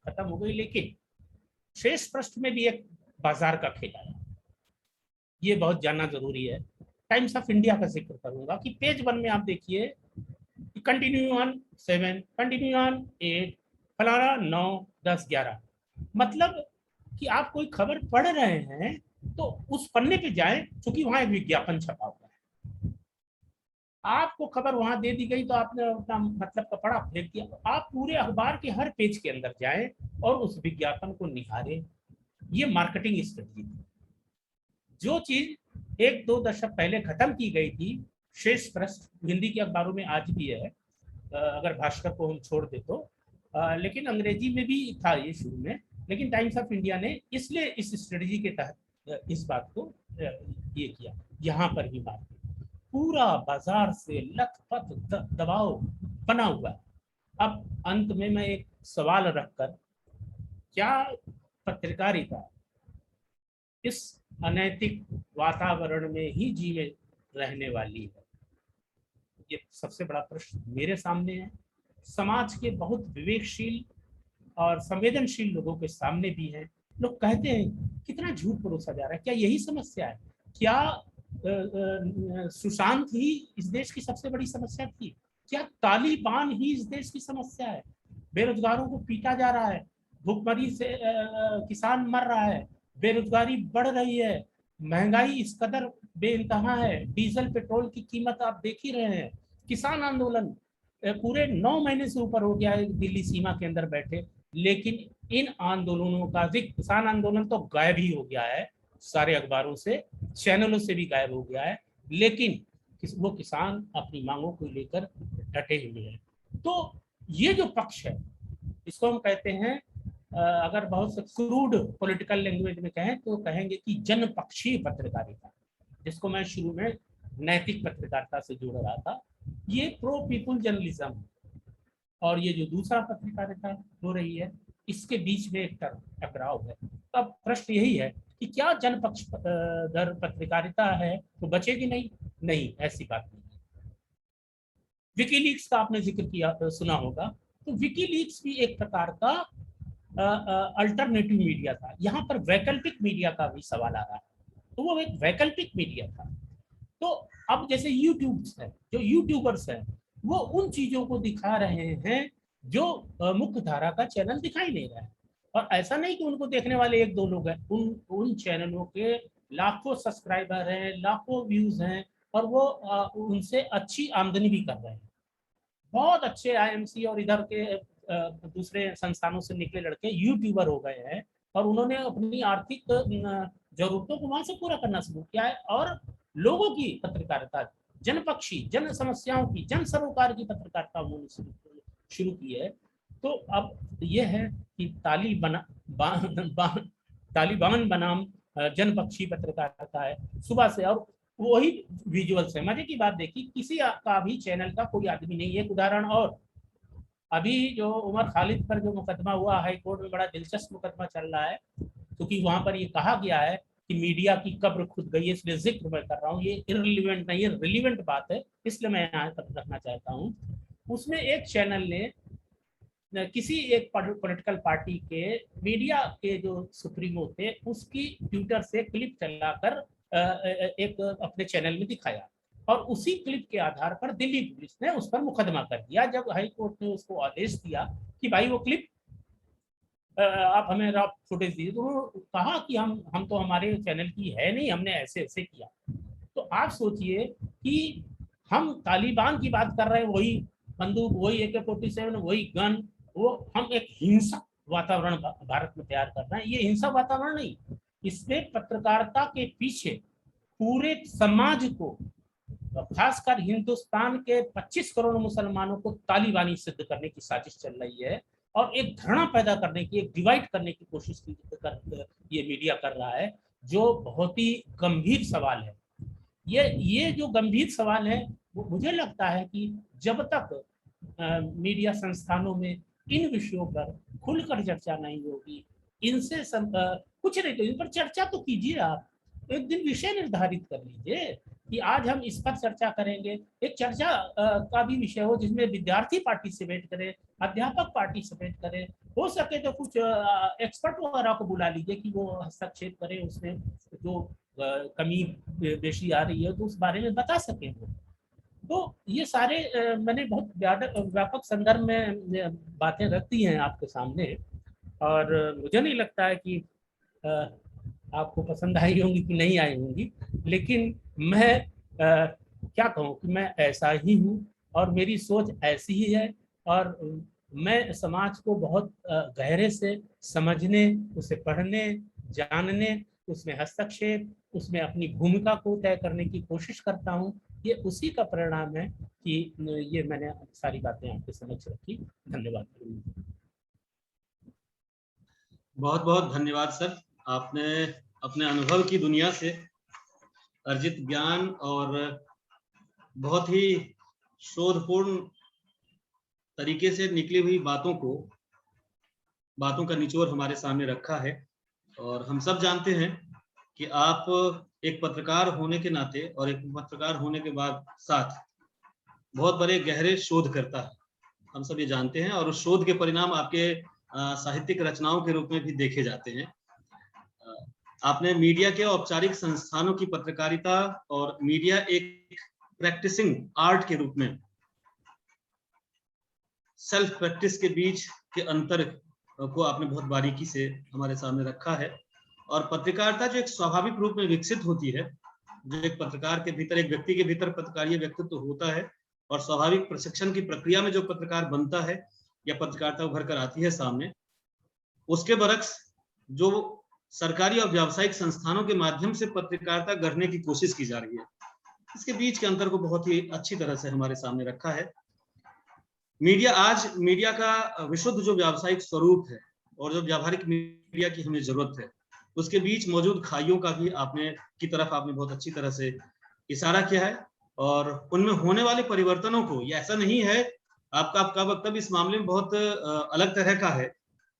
खत्म हो गई, लेकिन शेष पृष्ठ में भी एक बाजार का खेल आया, ये बहुत जानना जरूरी है। टाइम्स ऑफ इंडिया का जिक्र करूंगा कि पेज 1 में आप देखिए, कंटिन्यू ऑन 7, कंटिन्यू ऑन 8, फलाना 9, 10, 11। मतलब कि आप कोई खबर पढ़ रहे हैं तो उस पन्ने पे जाएं, क्योंकि वहां एक विज्ञापन छपा हुआ है। आपको खबर वहां दे दी गई तो आपने अपना मतलब कपड़ा फेंक दिया। आप पूरे अखबार के हर पेज के अंदर जाएं और उस विज्ञापन को निहारें। ये मार्केटिंग स्ट्रेटजी थी। जो चीज 1-2 दशक पहले खत्म की गई थी, शेष पृष्ठ हिंदी के अखबारों में आज भी है, अगर भास्कर को हम छोड़ दे तो, लेकिन अंग्रेजी में भी था ये शुरू में। लेकिन टाइम्स ऑफ इंडिया ने इसलिए इस स्ट्रेटजी के तहत इस बात को ये किया, यहाँ पर ही मार्केट पूरा बाजार से लखपत दबाव बना हुआ है। अब अंत में मैं एक सवाल रखकर, क्या पत्रकारिता इस अनैतिक वातावरण में ही जीवे रहने वाली है? ये सबसे बड़ा प्रश्न मेरे सामने है, समाज के बहुत विवेकशील और संवेदनशील लोगों के सामने भी है। लोग कहते हैं कितना झूठ परोसा जा रहा है, क्या यही समस्या है? क्या सुशांत ही इस देश की सबसे बड़ी समस्या थी? क्या तालिबान ही इस देश की समस्या है? बेरोजगारों को पीटा जा रहा है, भूखमरी से किसान मर रहा है, बेरोजगारी बढ़ रही है, महंगाई इस कदर बेइंतहा है, डीजल पेट्रोल की कीमत आप देख ही रहे हैं। किसान आंदोलन पूरे 9 महीने से ऊपर हो गया है दिल्ली सीमा के अंदर बैठे, लेकिन इन आंदोलनों का किसान आंदोलन तो गायब ही हो गया है, सारे अखबारों से, चैनलों से भी गायब हो गया है, लेकिन वो किसान अपनी मांगों को लेकर डटे हुए हैं। तो ये जो पक्ष है, इसको हम कहते हैं, अगर बहुत से क्रूड पॉलिटिकल लैंग्वेज में कहें तो कहेंगे कि जनपक्षीय पत्रकारिता, जिसको मैं शुरू में नैतिक पत्रकारिता से जोड़ रहा था। ये प्रो पीपुल जर्नलिज्म और ये जो दूसरा पत्रकारिता हो रही है, इसके बीच में एक टकराव है। अब प्रश्न यही है कि क्या जनपक्ष दर पत्रकारिता है तो बचेगी? नहीं, ऐसी बात नहीं। विकीलीक्स का आपने जिक्र किया, सुना होगा, तो विकीलीक्स भी एक प्रकार का अल्टरनेटिव मीडिया था। यहाँ पर वैकल्पिक मीडिया का भी सवाल आ रहा है, तो वो एक वैकल्पिक मीडिया था। तो अब जैसे जो यूट्यूबर्स हैं, वो उन चीजों को दिखा रहे हैं जो मुख्य धारा का चैनल दिखाई नहीं रहा है। और ऐसा नहीं कि उनको देखने वाले 1-2 लोग हैं, उन चैनलों के लाखों सब्सक्राइबर हैं, लाखों व्यूज हैं, और वो उनसे अच्छी आमदनी भी कर रहे हैं। बहुत अच्छे आईएमसी और इधर के दूसरे संस्थानों से निकले लड़के यूट्यूबर हो गए हैं, और उन्होंने अपनी आर्थिक जरूरतों को वहां से पूरा करना शुरू किया है। और लोगों की पत्रकारिता, जनपक्षी, जन समस्याओं की, जन सरोकार की पत्रकारिता उन्होंने शुरू की है। तो अब यह है कि तालिबान बनाम जनपक्षी पत्रकारिता है सुबह से, और वही विजुअल्स है। मजे की बात देखिए, किसी का भी चैनल का कोई आदमी नहीं है। एक उदाहरण और, अभी जो उमर खालिद पर जो मुकदमा हुआ हाई कोर्ट में, बड़ा दिलचस्प मुकदमा चल रहा है, क्योंकि वहां पर ये कहा गया है कि मीडिया की कब्र खुद गई है, इसलिए जिक्र मैं कर रहा हूँ, ये इररिलेवेंट नहीं, ये रिलेवेंट बात है, इसलिए मैं यहाँ तक रखना चाहता हूँ। उसमें एक चैनल ने किसी एक पॉलिटिकल पार्टी के मीडिया के जो सुप्रीमो थे उसकी ट्विटर से क्लिप चलाकर एक अपने चैनल में दिखाया, और उसी क्लिप के आधार पर दिल्ली पुलिस ने उस पर मुकदमा कर दिया। जब हाई कोर्ट ने उसको आदेश दिया कि भाई वो क्लिप आप हमें रॉ फुटेज दीजिए, तो कहा कि हम तो हमारे चैनल की है नहीं, हमने ऐसे ऐसे किया। तो आप सोचिए कि हम तालिबान की बात कर रहे हैं, वही बंदूक, वही AK-47, वही गन, वो हम एक हिंसक वातावरण भारत में तैयार कर रहे हैं। ये हिंसक वातावरण नहीं, इसमें पत्रकारिता के पीछे पूरे समाज को, खासकर हिंदुस्तान के 25 करोड़ मुसलमानों को तालिबानी सिद्ध करने की साजिश चल रही है, और एक घृणा पैदा करने की, एक डिवाइड करने की कोशिश ये मीडिया कर रहा है, जो बहुत ही गंभीर सवाल है। ये जो गंभीर सवाल है, वो मुझे लगता है कि जब तक मीडिया संस्थानों में इन विषयों पर खुलकर चर्चा नहीं होगी, इनसे कुछ नहीं तो इन पर चर्चा तो कीजिए। आप एक दिन विषय निर्धारित कर लीजिए कि आज हम इस पर चर्चा करेंगे। एक चर्चा का भी विषय हो जिसमें विद्यार्थी पार्टिसिपेट करे, अध्यापक पार्टिसिपेट करे, हो सके तो कुछ एक्सपर्ट वगैरह को बुला लीजिए कि वो हस्तक्षेप करें, उसमें जो कमी बेशी आ रही है तो उस बारे में बता सकें वो। तो ये सारे मैंने बहुत व्यापक संदर्भ में बातें रख दी हैं आपके सामने, और मुझे नहीं लगता है कि आपको पसंद आई होंगी कि नहीं आई होंगी, लेकिन मैं क्या कहूँ कि मैं ऐसा ही हूँ और मेरी सोच ऐसी ही है, और मैं समाज को बहुत गहरे से समझने, उसे पढ़ने, जानने, उसमें हस्तक्षेप, उसमें अपनी भूमिका को तय करने की कोशिश करता हूँ। ये उसी का परिणाम है कि ये मैंने सारी बातें आपके समक्ष रखी। धन्यवाद। बहुत बहुत धन्यवाद सर। आपने अपने अनुभव की दुनिया से अर्जित ज्ञान और बहुत ही शोधपूर्ण तरीके से निकली हुई बातों का निचोड़ हमारे सामने रखा है। और हम सब जानते हैं कि आप एक पत्रकार होने के नाते और एक पत्रकार होने के बाद साथ बहुत बड़े गहरे शोध करता है, हम सब ये जानते हैं, और उस शोध के परिणाम आपके साहित्यिक रचनाओं के रूप में भी देखे जाते हैं। आपने मीडिया के औपचारिक संस्थानों की पत्रकारिता और मीडिया एक प्रैक्टिसिंग आर्ट के रूप में सेल्फ प्रैक्टिस के बीच के अंतर को आपने बहुत बारीकी से हमारे सामने रखा है। और पत्रकारिता जो एक स्वाभाविक रूप में विकसित होती है, जो एक पत्रकार के भीतर, एक व्यक्ति के भीतर पत्रकारीय व्यक्तित्व होता है, और स्वाभाविक प्रशिक्षण की प्रक्रिया में जो पत्रकार बनता है या पत्रकारिता उभर कर आती है सामने, उसके बरक्स जो सरकारी और व्यावसायिक संस्थानों के माध्यम से पत्रकारिता गढ़ने की कोशिश की जा रही है, इसके बीच के अंतर को बहुत ही अच्छी तरह से हमारे सामने रखा है। मीडिया का विशुद्ध जो व्यावसायिक स्वरूप है और जो व्यावहारिक मीडिया की हमें जरूरत है, उसके बीच मौजूद खाइयों का भी आपने बहुत अच्छी तरह से इशारा किया है, और उनमें होने वाले परिवर्तनों को, ये ऐसा नहीं है, आपका वक्तव्य इस मामले में बहुत अलग तरह का है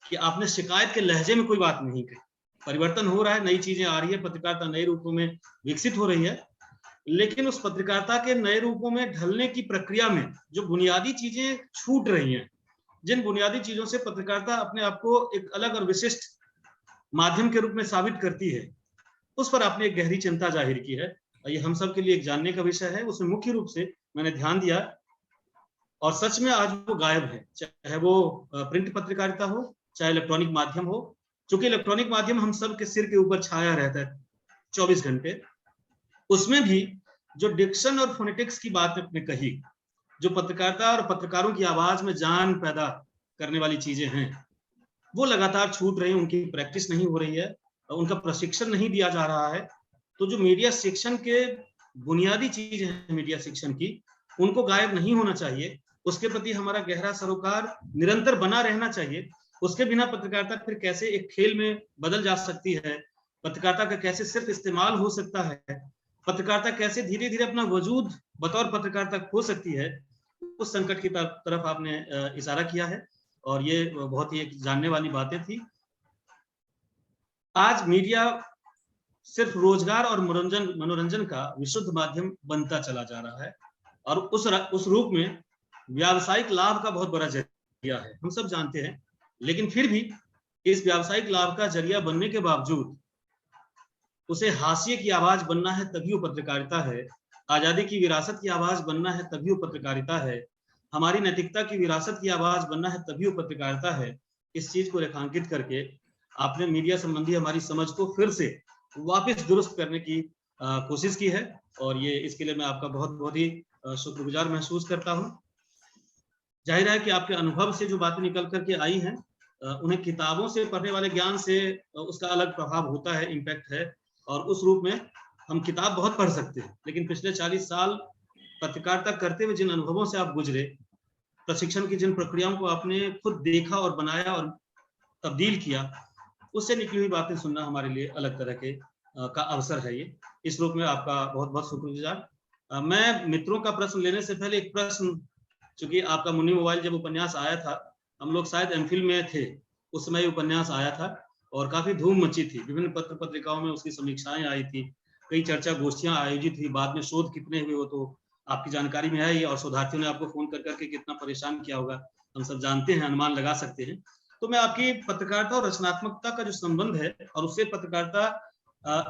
कि आपने शिकायत के लहजे में कोई बात नहीं कही। परिवर्तन हो रहा है, नई चीजें आ रही है, पत्रकारिता नए रूपों में विकसित हो रही है, लेकिन उस पत्रकारिता के नए रूपों में ढलने की प्रक्रिया में जो बुनियादी चीजें छूट रही हैं, जिन बुनियादी चीजों से पत्रकारिता अपने आप को एक अलग और विशिष्ट माध्यम के रूप में साबित करती है, उस पर आपने एक गहरी चिंता जाहिर की है। ये हम सब के लिए एक जानने का विषय है। उसमें मुख्य रूप से मैंने ध्यान दिया, और सच में आज वो गायब है, चाहे वो प्रिंट पत्रकारिता हो, चाहे इलेक्ट्रॉनिक माध्यम हो। चूंकि इलेक्ट्रॉनिक माध्यम हम सब के सिर के ऊपर छाया रहता है 24 घंटे, उसमें भी जो डिक्शन और फोनेटिक्स की बात आपने कही, जो पत्रकारिता और पत्रकारों की आवाज में जान पैदा करने वाली चीजें हैं, वो लगातार छूट रही हैं, उनकी प्रैक्टिस नहीं हो रही है, उनका प्रशिक्षण नहीं दिया जा रहा है। तो जो मीडिया शिक्षण के बुनियादी चीज है मीडिया शिक्षण की, उनको गायब नहीं होना चाहिए। उसके प्रति हमारा गहरा सरोकार निरंतर बना रहना चाहिए। उसके बिना पत्रकारिता फिर कैसे एक खेल में बदल जा सकती है, पत्रकारिता का कैसे सिर्फ इस्तेमाल हो सकता है, पत्रकारिता कैसे धीरे धीरे अपना वजूद बतौर पत्रकारिता खो सकती है, उस संकट की तरफ आपने इशारा किया है, और ये बहुत ही एक जानने वाली बातें थी। आज मीडिया सिर्फ रोजगार और मनोरंजन मनोरंजन का विशुद्ध माध्यम बनता चला जा रहा है, और उस रूप में व्यावसायिक लाभ का बहुत बड़ा जरिया है, हम सब जानते हैं। लेकिन फिर भी इस व्यावसायिक लाभ का जरिया बनने के बावजूद उसे हाशिए की आवाज बनना है, तभी वो पत्रकारिता है। आजादी की विरासत की आवाज बनना है, तभी वो पत्रकारिता है। हमारी नैतिकता की विरासत की आवाज बनना है, तभी वो पत्रकारिता है। इस चीज को रेखांकित करके आपने मीडिया संबंधी हमारी समझ को फिर से वापस दुरुस्त करने की कोशिश की है, और ये इसके लिए मैं आपका बहुत बहुत ही शुक्रगुजार महसूस करता हूँ। जाहिर है कि आपके अनुभव से जो बातें निकल करके आई हैं, उन्हें किताबों से पढ़ने वाले ज्ञान से उसका अलग प्रभाव होता है, इम्पैक्ट है, और उस रूप में हम किताब बहुत पढ़ सकते हैं, लेकिन पिछले 40 साल पत्रकारिता करते हुए जिन अनुभवों से आप गुजरे, प्रशिक्षण की जिन प्रक्रियाओं को आपने खुद देखा और बनाया और तब्दील किया, उससे निकली हुई बातें सुनना हमारे लिए अलग तरह के का अवसर है। ये इस रूप में आपका बहुत बहुत शुक्रगुजार। मैं मित्रों का प्रश्न लेने से पहले एक प्रश्न, चूंकि आपका मुन्नी मोबाइल जब उपन्यास आया था, हम लोग शायद एमफिल में थे, उस समय उपन्यास आया था और काफी धूम मची थी, विभिन्न पत्र पत्रिकाओं में उसकी समीक्षाएं आई थी, कई चर्चा गोष्ठियां आयोजित हुई, बाद में शोध कितने हुए वो तो आपकी जानकारी में है ही, और शोधार्थियों ने आपको फोन कर करके कितना परेशान किया होगा हम सब जानते हैं, अनुमान लगा सकते हैं। तो मैं आपकी पत्रकारिता और रचनात्मकता का जो संबंध है, और उससे पत्रकारिता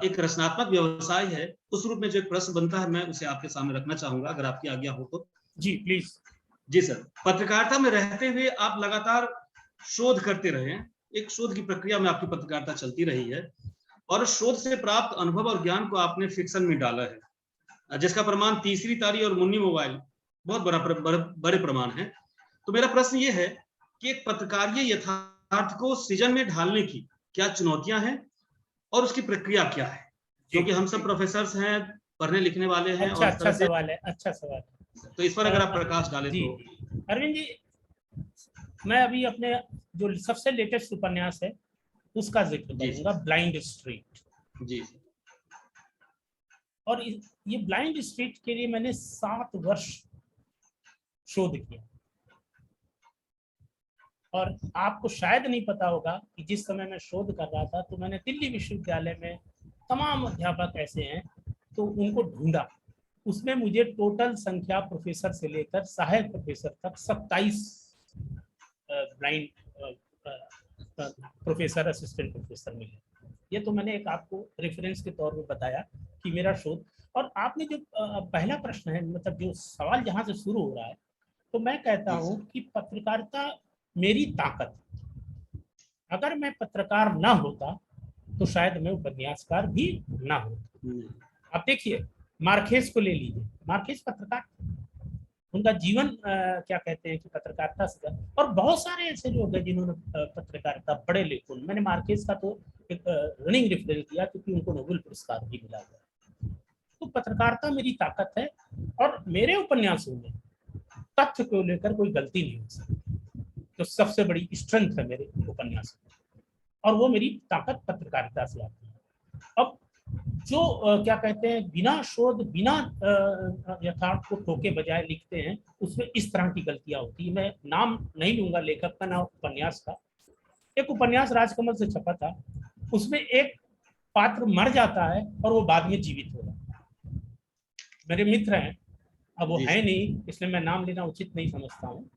एक रचनात्मक व्यवसाय है, उस रूप में जो एक प्रश्न बनता है, मैं उसे आपके सामने रखना चाहूंगा, अगर आपकी आज्ञा हो तो। जी प्लीज। जी सर, पत्रकारिता में रहते हुए आप लगातार शोध करते रहे हैं, एक शोध की प्रक्रिया में आपकी पत्रकारिता चलती रही है, और शोध से प्राप्त अनुभव और ज्ञान को आपने फिक्शन में डाला है, जिसका प्रमाण तीसरी तारी और मुन्नी मोबाइल बहुत बड़े प्रमाण है। तो मेरा प्रश्न ये है कि एक पत्रकारीय यथार्थ को सृजन में ढालने की क्या चुनौतियां हैं और उसकी प्रक्रिया क्या है, क्योंकि हम सब प्रोफेसर हैं, पढ़ने लिखने वाले हैं। अच्छा सवाल है, अच्छा सवाल है। तो इस पर अगर आप प्रकाश डालें जी, तो। अरविंद जी, मैं अभी अपने जो सबसे लेटेस्ट उपन्यास है उसका जिक्र करूंगा, ब्लाइंड स्ट्रीट। जी। और ये ब्लाइंड स्ट्रीट के लिए मैंने 7 वर्ष शोध किया, और आपको शायद नहीं पता होगा कि जिस समय मैं शोध कर रहा था तो मैंने दिल्ली विश्वविद्यालय में तमाम अध्यापक ऐसे हैं तो उनको ढूंढा, उसमें मुझे टोटल संख्या प्रोफेसर से लेकर सहायक प्रोफेसर तक 27 ब्लाइंड प्रोफेसर, असिस्टेंट प्रोफेसर मिले। ये तो मैंने एक आपको रेफरेंस के तौर पे बताया कि मेरा शोध। और आपने जो पहला प्रश्न है, मतलब जो सवाल जहाँ से शुरू हो रहा है, तो मैं कहता हूँ कि पत्रकारिता मेरी ताकत, अगर मैं पत्रकार ना होता तो शायद मैं उपन्यासकार भी ना होता। आप देखिए, मार्केस को ले लीजिए, मार्केस पत्रकार, उनका जीवन क्या कहते हैं कि पत्रकारिता से, और बहुत सारे ऐसे लोग हैं जिन्होंने पत्रकारिता, बड़े लेखों, मैंने मार्केस का तो एक रनिंग रेफरेंस दिया क्योंकि उनको नोबेल पुरस्कार भी मिला हुआ। तो पत्रकारिता मेरी ताकत है, और मेरे उपन्यासों में तथ्य को लेकर कोई गलती नहीं हो सकती, तो सबसे बड़ी स्ट्रेंथ है मेरे उपन्यासों में, और वो मेरी ताकत पत्रकारिता से आती है। अब जो क्या कहते हैं, बिना शोध, बिना यथार्थ को ठोके बजाय लिखते हैं, उसमें इस तरह की गलतियां होती है। मैं नाम नहीं लूंगा लेखक का, ना उपन्यास का। एक उपन्यास राजकमल से छपा था, उसमें एक पात्र मर जाता है और वो बाद में जीवित हो जाता है। मेरे मित्र हैं, अब वो है नहीं, इसलिए मैं नाम लेना उचित नहीं समझता हूँ।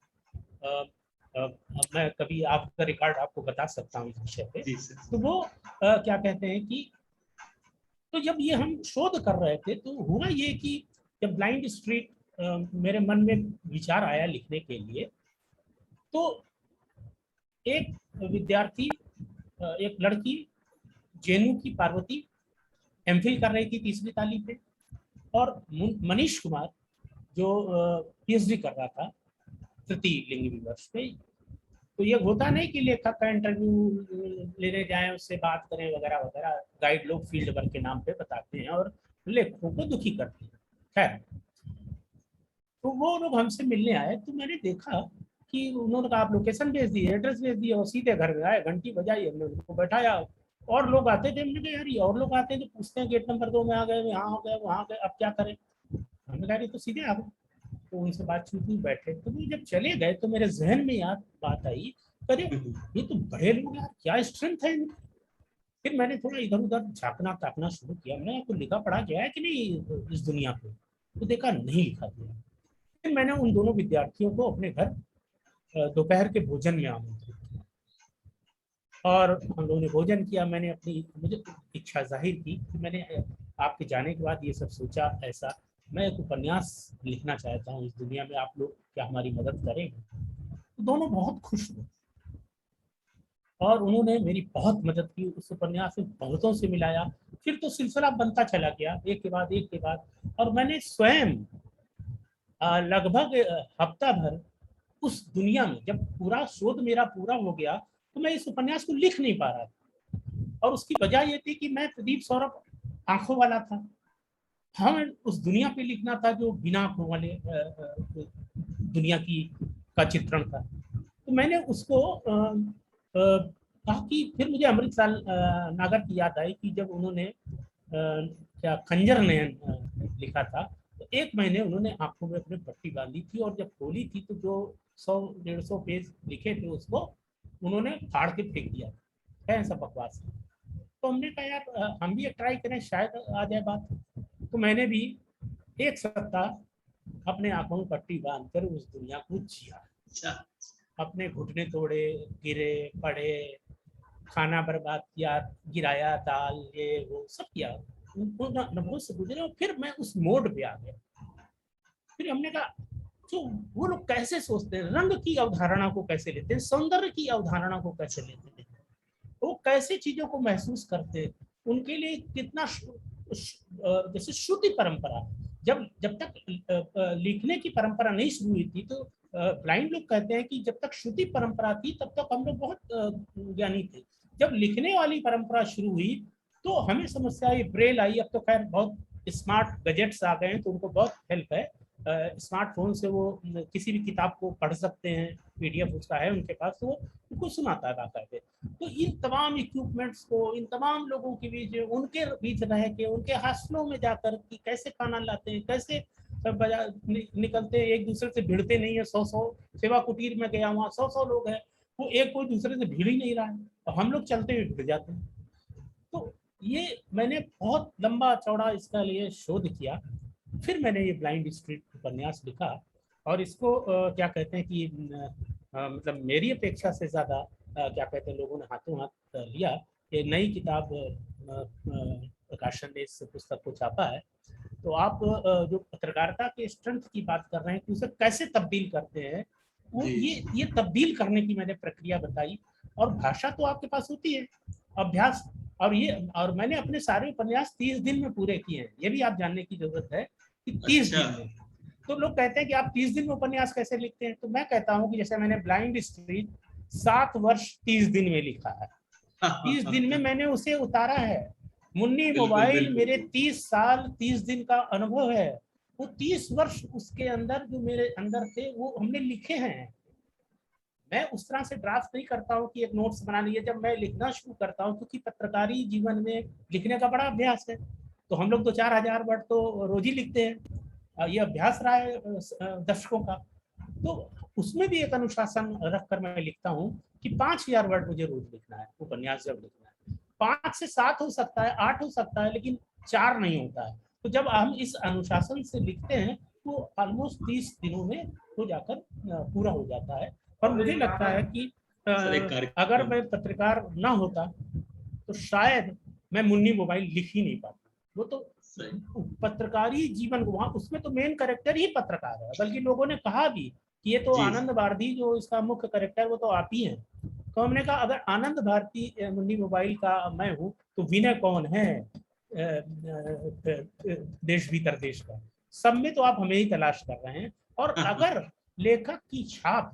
मैं कभी आपका रिकॉर्ड आपको बता सकता हूँ इस विषय पे। तो वो क्या कहते हैं कि, तो जब ये हम शोध कर रहे थे तो हुआ ये कि जब ब्लाइंड स्ट्रीट मेरे मन में विचार आया लिखने के लिए, तो एक विद्यार्थी, एक लड़की, जेएनयू की पार्वती, एमफिल कर रही थी तीसरी ताली पे, और मनीष कुमार जो पीएचडी कर रहा था तृतीय लिंग वर्ष पे। तो ये होता नहीं कि लेखक का इंटरव्यू लेने जाएं, उससे बात करें वगैरह वगैरह, गाइड लोग फील्ड वर्क के नाम पे बताते हैं और लेखकों को दुखी करते हैं। खैर, तो वो लोग हमसे मिलने आए, तो मैंने देखा कि उन्होंने कहा आप लोकेशन भेज दिए, एड्रेस भेज दिए, और सीधे घर में आए, घंटी बजाई, हमने उनको बैठाया, और लोग आते थे। हमने कहा यार ये और लोग आते हैं तो पूछते हैं गेट नंबर 2 में आ गए, यहाँ हो गए, वहाँ गए, अब क्या करें। हमने कहा तो सीधे आ गए। तो उनसे बातचीत हुई, बैठे। तो वो जब चले गए तो मेरे जहन में याद बात आई, अरे ये तो बड़े लोग यार, क्या स्ट्रेंथ है इनकी। फिर मैंने थोड़ा इधर उधर झाँकना ताकना शुरू किया, मैंने आपको लिखा पढ़ा गया है कि नहीं इस दुनिया पे, तो देखा नहीं लिखा गया। फिर मैंने उन दोनों विद्यार्थियों को अपने घर दोपहर के भोजन में आमंत्रित किया और हम लोगों ने भोजन किया। मैंने अपनी मुझे इच्छा जाहिर की कि मैंने आपके जाने के बाद ये सब सोचा, ऐसा मैं एक उपन्यास लिखना चाहता हूँ इस दुनिया में, आप लोग क्या हमारी मदद करेंगे? तो दोनों बहुत खुश हुए और उन्होंने मेरी बहुत मदद की, उस उपन्यास में बहुतों से मिलाया। फिर तो सिलसिला बनता चला गया, एक के बाद एक के बाद, और मैंने स्वयं लगभग हफ्ता भर उस दुनिया में, जब पूरा शोध मेरा पूरा हो गया तो मैं इस उपन्यास को लिख नहीं पा रहा था। और उसकी वजह ये थी कि मैं प्रदीप सौरभ आंखों वाला था, हमें उस दुनिया पे लिखना था जो बिना आंखों वाले दुनिया की का चित्रण था। तो मैंने उसको कहा कि फिर मुझे अमृतलाल नागर की याद आई कि जब उन्होंने क्या खंजर नयन लिखा था, तो 1 महीने उन्होंने आंखों में अपने पट्टी बांधी थी और जब खोली थी तो जो 100-150 पेज लिखे थे उसको उन्होंने फाड़ के फेंक दिया है, ऐसा बकवास है। तो हमने कहा यार हम भी ट्राई करें, शायद आ जाए बात। तो मैंने भी 1 सप्ताह अपने आंखों में पट्टी बांध कर उस दुनिया को जिया, अपने घुटने तोड़े, गिरे पड़े, खाना बर्बाद किया, गिराया दाल, ये वो सब किया, अनुभव से गुजरे। और फिर मैं उस मोड पे आ गया। फिर हमने कहा तो वो लोग कैसे सोचते हैं, रंग की अवधारणा को कैसे लेते हैं, सौंदर्य की अवधारणा को कैसे लेते हैं, वो कैसे चीजों को महसूस करते हैं, उनके लिए कितना जैसे श्रुति परंपरा, जब तक लिखने की परंपरा नहीं शुरू हुई थी तो ब्लाइंड लोग कहते हैं कि जब तक श्रुति परंपरा थी तब तक हम लोग बहुत ज्ञानी थे। जब लिखने वाली परंपरा शुरू हुई तो हमें समस्या ये ब्रेल आई। अब तो खैर बहुत स्मार्ट गजेट्स आ गए हैं तो उनको बहुत हेल्प है, स्मार्टफोन से वो किसी भी किताब को पढ़ सकते हैं, पीडीएफ उसका है उनके पास, तो वो उनको सुनाता रहता है। तो इन तमाम इक्विपमेंट्स को, इन तमाम लोगों के बीच, उनके बीच रह के, उनके हॉस्टलों में जाकर कि कैसे खाना लाते हैं, कैसे सब बाजार निकलते हैं, एक दूसरे से भिड़ते नहीं है। 100 सेवा कुटीर में गया, वहाँ 100 लोग हैं, वो एक कोई दूसरे से भिड़ ही नहीं रहा है और हम लोग चलते हुए भिड़ जाते हैं। तो ये मैंने बहुत लंबा चौड़ा इसका लिए शोध किया। फिर मैंने ये ब्लाइंड स्ट्रीट उपन्यास लिखा और इसको क्या कहते हैं कि मतलब मेरी अपेक्षा से ज़्यादा क्या कहते हैं लोगों ने हाथों हाथ लिया। ये नई किताब प्रकाशन ने इस पुस्तक को छापा है। तो आप जो पत्रकारिता के स्ट्रेंथ की बात कर रहे हैं कि उसे कैसे तब्दील करते हैं, वो ये तब्दील करने की मैंने प्रक्रिया बताई। और भाषा तो आपके पास होती है, अभ्यास, और मैंने अपने सारे उपन्यास 30 दिन में पूरे किए हैं। ये भी आप जानने की जरूरत है कि 30 दिन में। तो लोग कहते हैं कि आप 30 दिन में उपन्यास कैसे लिखते हैं, तो मैं कहता हूँ कि जैसे मैंने ब्लाइंड स्ट्रीट 7 वर्ष 30 दिन में लिखा है, 30 दिन में मैंने उसे उतारा है। मुन्नी मोबाइल मेरे 30 साल 30 दिन का अनुभव है। वो 30 वर्ष उसके अंदर जो मेरे अंदर थे वो हमने लिखे हैं। मैं उस तरह से ड्राफ्ट नहीं करता हूँ कि एक नोट्स बना लिए। जब मैं लिखना शुरू करता हूँ, क्योंकि पत्रकारी जीवन में लिखने का बड़ा अभ्यास है, तो हम लोग तो 4000 वर्ड तो रोज ही लिखते हैं, ये अभ्यास रहा है दर्शकों का। तो उसमें भी एक अनुशासन रखकर मैं लिखता हूँ कि 5000 वर्ड मुझे रोज लिखना है, उपन्यास जब लिखना है 5 से 7 हो सकता है, 8 हो सकता है, लेकिन 4 नहीं होता है। तो जब हम इस अनुशासन से लिखते हैं तो ऑलमोस्ट 30 दिनों में हो जाकर पूरा हो जाता है। पर मुझे लगता है कि अगर मैं पत्रकार ना होता तो शायद मैं मुन्नी मोबाइल लिख ही नहीं पाता। वो तो पत्रकारी जीवन वहाँ, उसमें तो मेन कैरेक्टर ही पत्रकार है। बल्कि लोगों ने कहा भी कि ये तो आनंद भारती जो इसका मुख्य कैरेक्टर वो तो आप ही हैं। तो हमने कहा अगर आनंद भारती मुन्नी मोबाइल का मैं हूँ तो विनय कौन है देश भीतर देश का? सब में तो आप हमें ही तलाश कर रहे हैं। और अगर लेखक की छाप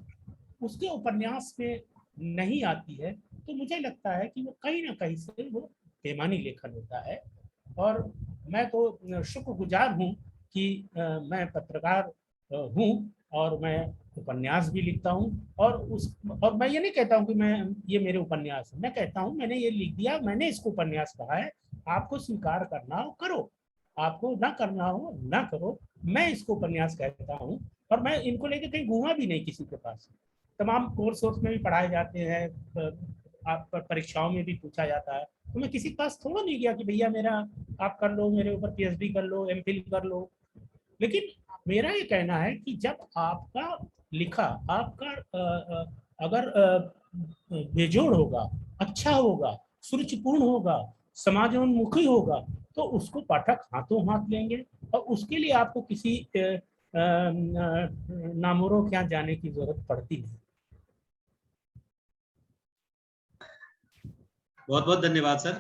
उसके उपन्यास में नहीं आती है तो मुझे लगता है कि वो कहीं ना कहीं से वो बेमानी लेखन होता है। और मैं तो शुक्रगुजार हूँ कि मैं पत्रकार हूँ और मैं उपन्यास भी लिखता हूँ। और मैं ये नहीं कहता हूँ कि ये मेरे उपन्यास है, मैं कहता हूँ मैंने ये लिख दिया, मैंने इसको उपन्यास कहा है, आपको स्वीकार करना हो करो, आपको ना करना हो ना करो। मैं इसको उपन्यास कहता हूँ और मैं इनको लेके कहीं घूमा भी नहीं किसी के पास। तमाम कोर्स में भी पढ़ाए जाते हैं, आप परीक्षाओं में भी पूछा जाता है, तो मैं किसी के पास थोड़ा नहीं गया कि भैया मेरा आप कर लो, मेरे ऊपर पीएचडी कर लो, एमफिल कर लो। लेकिन मेरा ये कहना है कि जब आपका लिखा आपका अगर बेजोड़ होगा, अच्छा होगा, सुरुचिपूर्ण होगा, समाजोन्मुखी होगा, तो उसको पाठक हाथों हाथ लेंगे और उसके लिए आपको किसी नामुरों के यहाँ जाने की जरूरत पड़ती नहीं। बहुत बहुत धन्यवाद सर।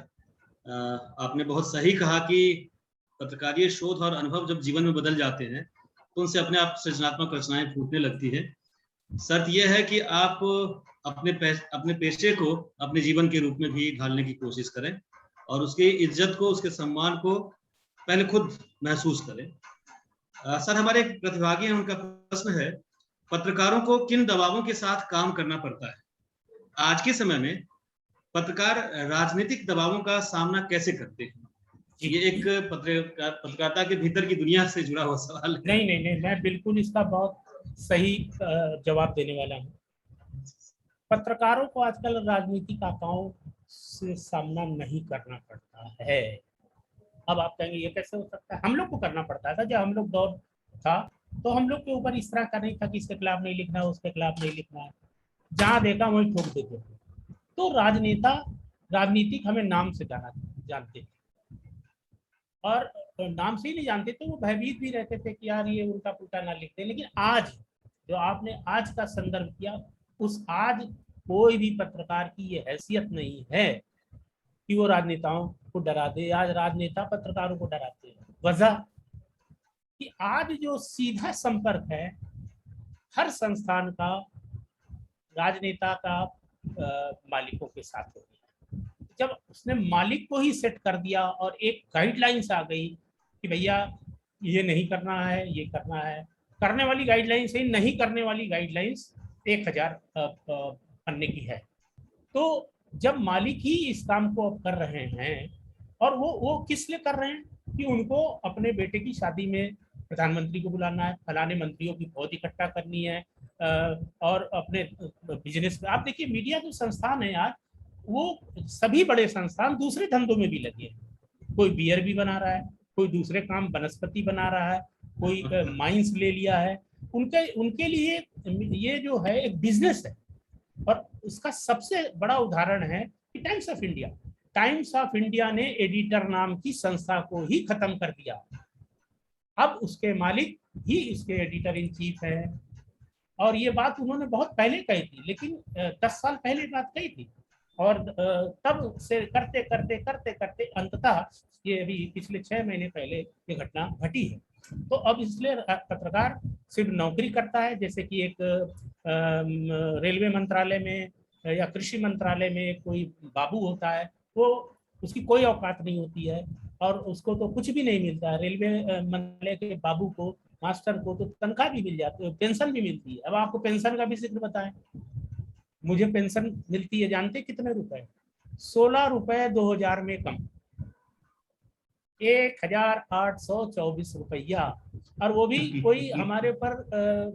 आपने बहुत सही कहा कि पत्रकारीय शोध और अनुभव जब जीवन में बदल जाते हैं तो उनसे अपने आप सृजनात्मक रचनाएं फूटने लगती है। शर्त यह है कि आप अपने पेशे को अपने जीवन के रूप में भी ढालने की कोशिश करें और उसकी इज्जत को, उसके सम्मान को पहले खुद महसूस करें। सर, हमारे एक प्रतिभागी हैं, उनका प्रश्न है, पत्रकारों को किन दबावों के साथ काम करना पड़ता है? आज के समय में पत्रकार राजनीतिक दबावों का सामना कैसे करते हैं? ये एक पत्रकारिता के भीतर की दुनिया से जुड़ा हुआ सवाल है। नहीं नहीं नहीं, मैं बिल्कुल इसका बहुत सही जवाब देने वाला हूँ। पत्रकारों को आजकल राजनीतिक आकाओं से सामना नहीं करना पड़ता है। अब आप कहेंगे ये कैसे हो सकता है? हम लोग को करना पड़ता था। जब हम लोग दौर था तो हम लोग के ऊपर इस तरह का नहीं था कि इसके खिलाफ नहीं लिखना है, उसके खिलाफ नहीं लिखना है, जहां देखा वहीं ठोक देते थे। तो राजनीतिक हमें नाम से जानते थे, और नाम से ही नहीं जानते थे, वो भयभीत भी रहते थे कि यार ये उल्टा पुल्टा ना लिखते। लेकिन आज जो आपने आज का संदर्भ किया, उस आज कोई भी पत्रकार की ये हैसियत नहीं है कि वो राजनेताओं को डरा दे। आज राजनेता पत्रकारों को डराते हैं। वजह कि आज जो सीधा संपर्क है हर संस्थान का राजनेता का मालिकों के साथ हो गया। जब उसने मालिक को ही सेट कर दिया और एक गाइडलाइंस आ गई कि भैया ये नहीं करना है, ये करना है, करने वाली गाइडलाइंस है, नहीं करने वाली गाइडलाइंस 1000 पन्ने की है। तो जब मालिक ही इस काम को अब कर रहे हैं, और वो किस लिए कर रहे हैं कि उनको अपने बेटे की शादी में प्रधानमंत्री को बुलाना है, फलाने मंत्रियों की फौज इकट्ठा करनी है, और अपने बिजनेस में। आप देखिए मीडिया जो संस्थान है यार, वो सभी बड़े संस्थान दूसरे धंधों में भी लगे हैं। कोई बियर भी बना रहा है, कोई दूसरे काम वनस्पति बना रहा है, कोई माइंस ले लिया है। उनके लिए ये जो है एक बिजनेस है। और उसका सबसे बड़ा उदाहरण है कि times of India. Times of India ने एडिटर नाम की संस्था को ही खत्म कर दिया। अब उसके मालिक ही इसके एडिटर इन चीफ है। और ये बात उन्होंने बहुत पहले कही थी, लेकिन 10 साल पहले बात कही थी, और तब से करते करते करते करते अंततः ये अभी पिछले 6 महीने पहले ये घटना घटी है। तो अब इसलिए पत्रकार सिर्फ नौकरी करता है, जैसे कि एक रेलवे मंत्रालय में या कृषि मंत्रालय में कोई बाबू होता है, वो उसकी कोई औकात नहीं होती है और उसको तो कुछ भी नहीं मिलता है। रेलवे मंत्रालय के बाबू को, मास्टर को तो तनख्वाह भी मिल जाती है, पेंशन भी मिलती है। अब आपको पेंशन का भी जिक्र बताएं। मुझे पेंशन मिलती है, जानते कितने रुपए? 16 रुपए 2000 में कम, 1824 रुपया। और वो भी कोई हमारे पर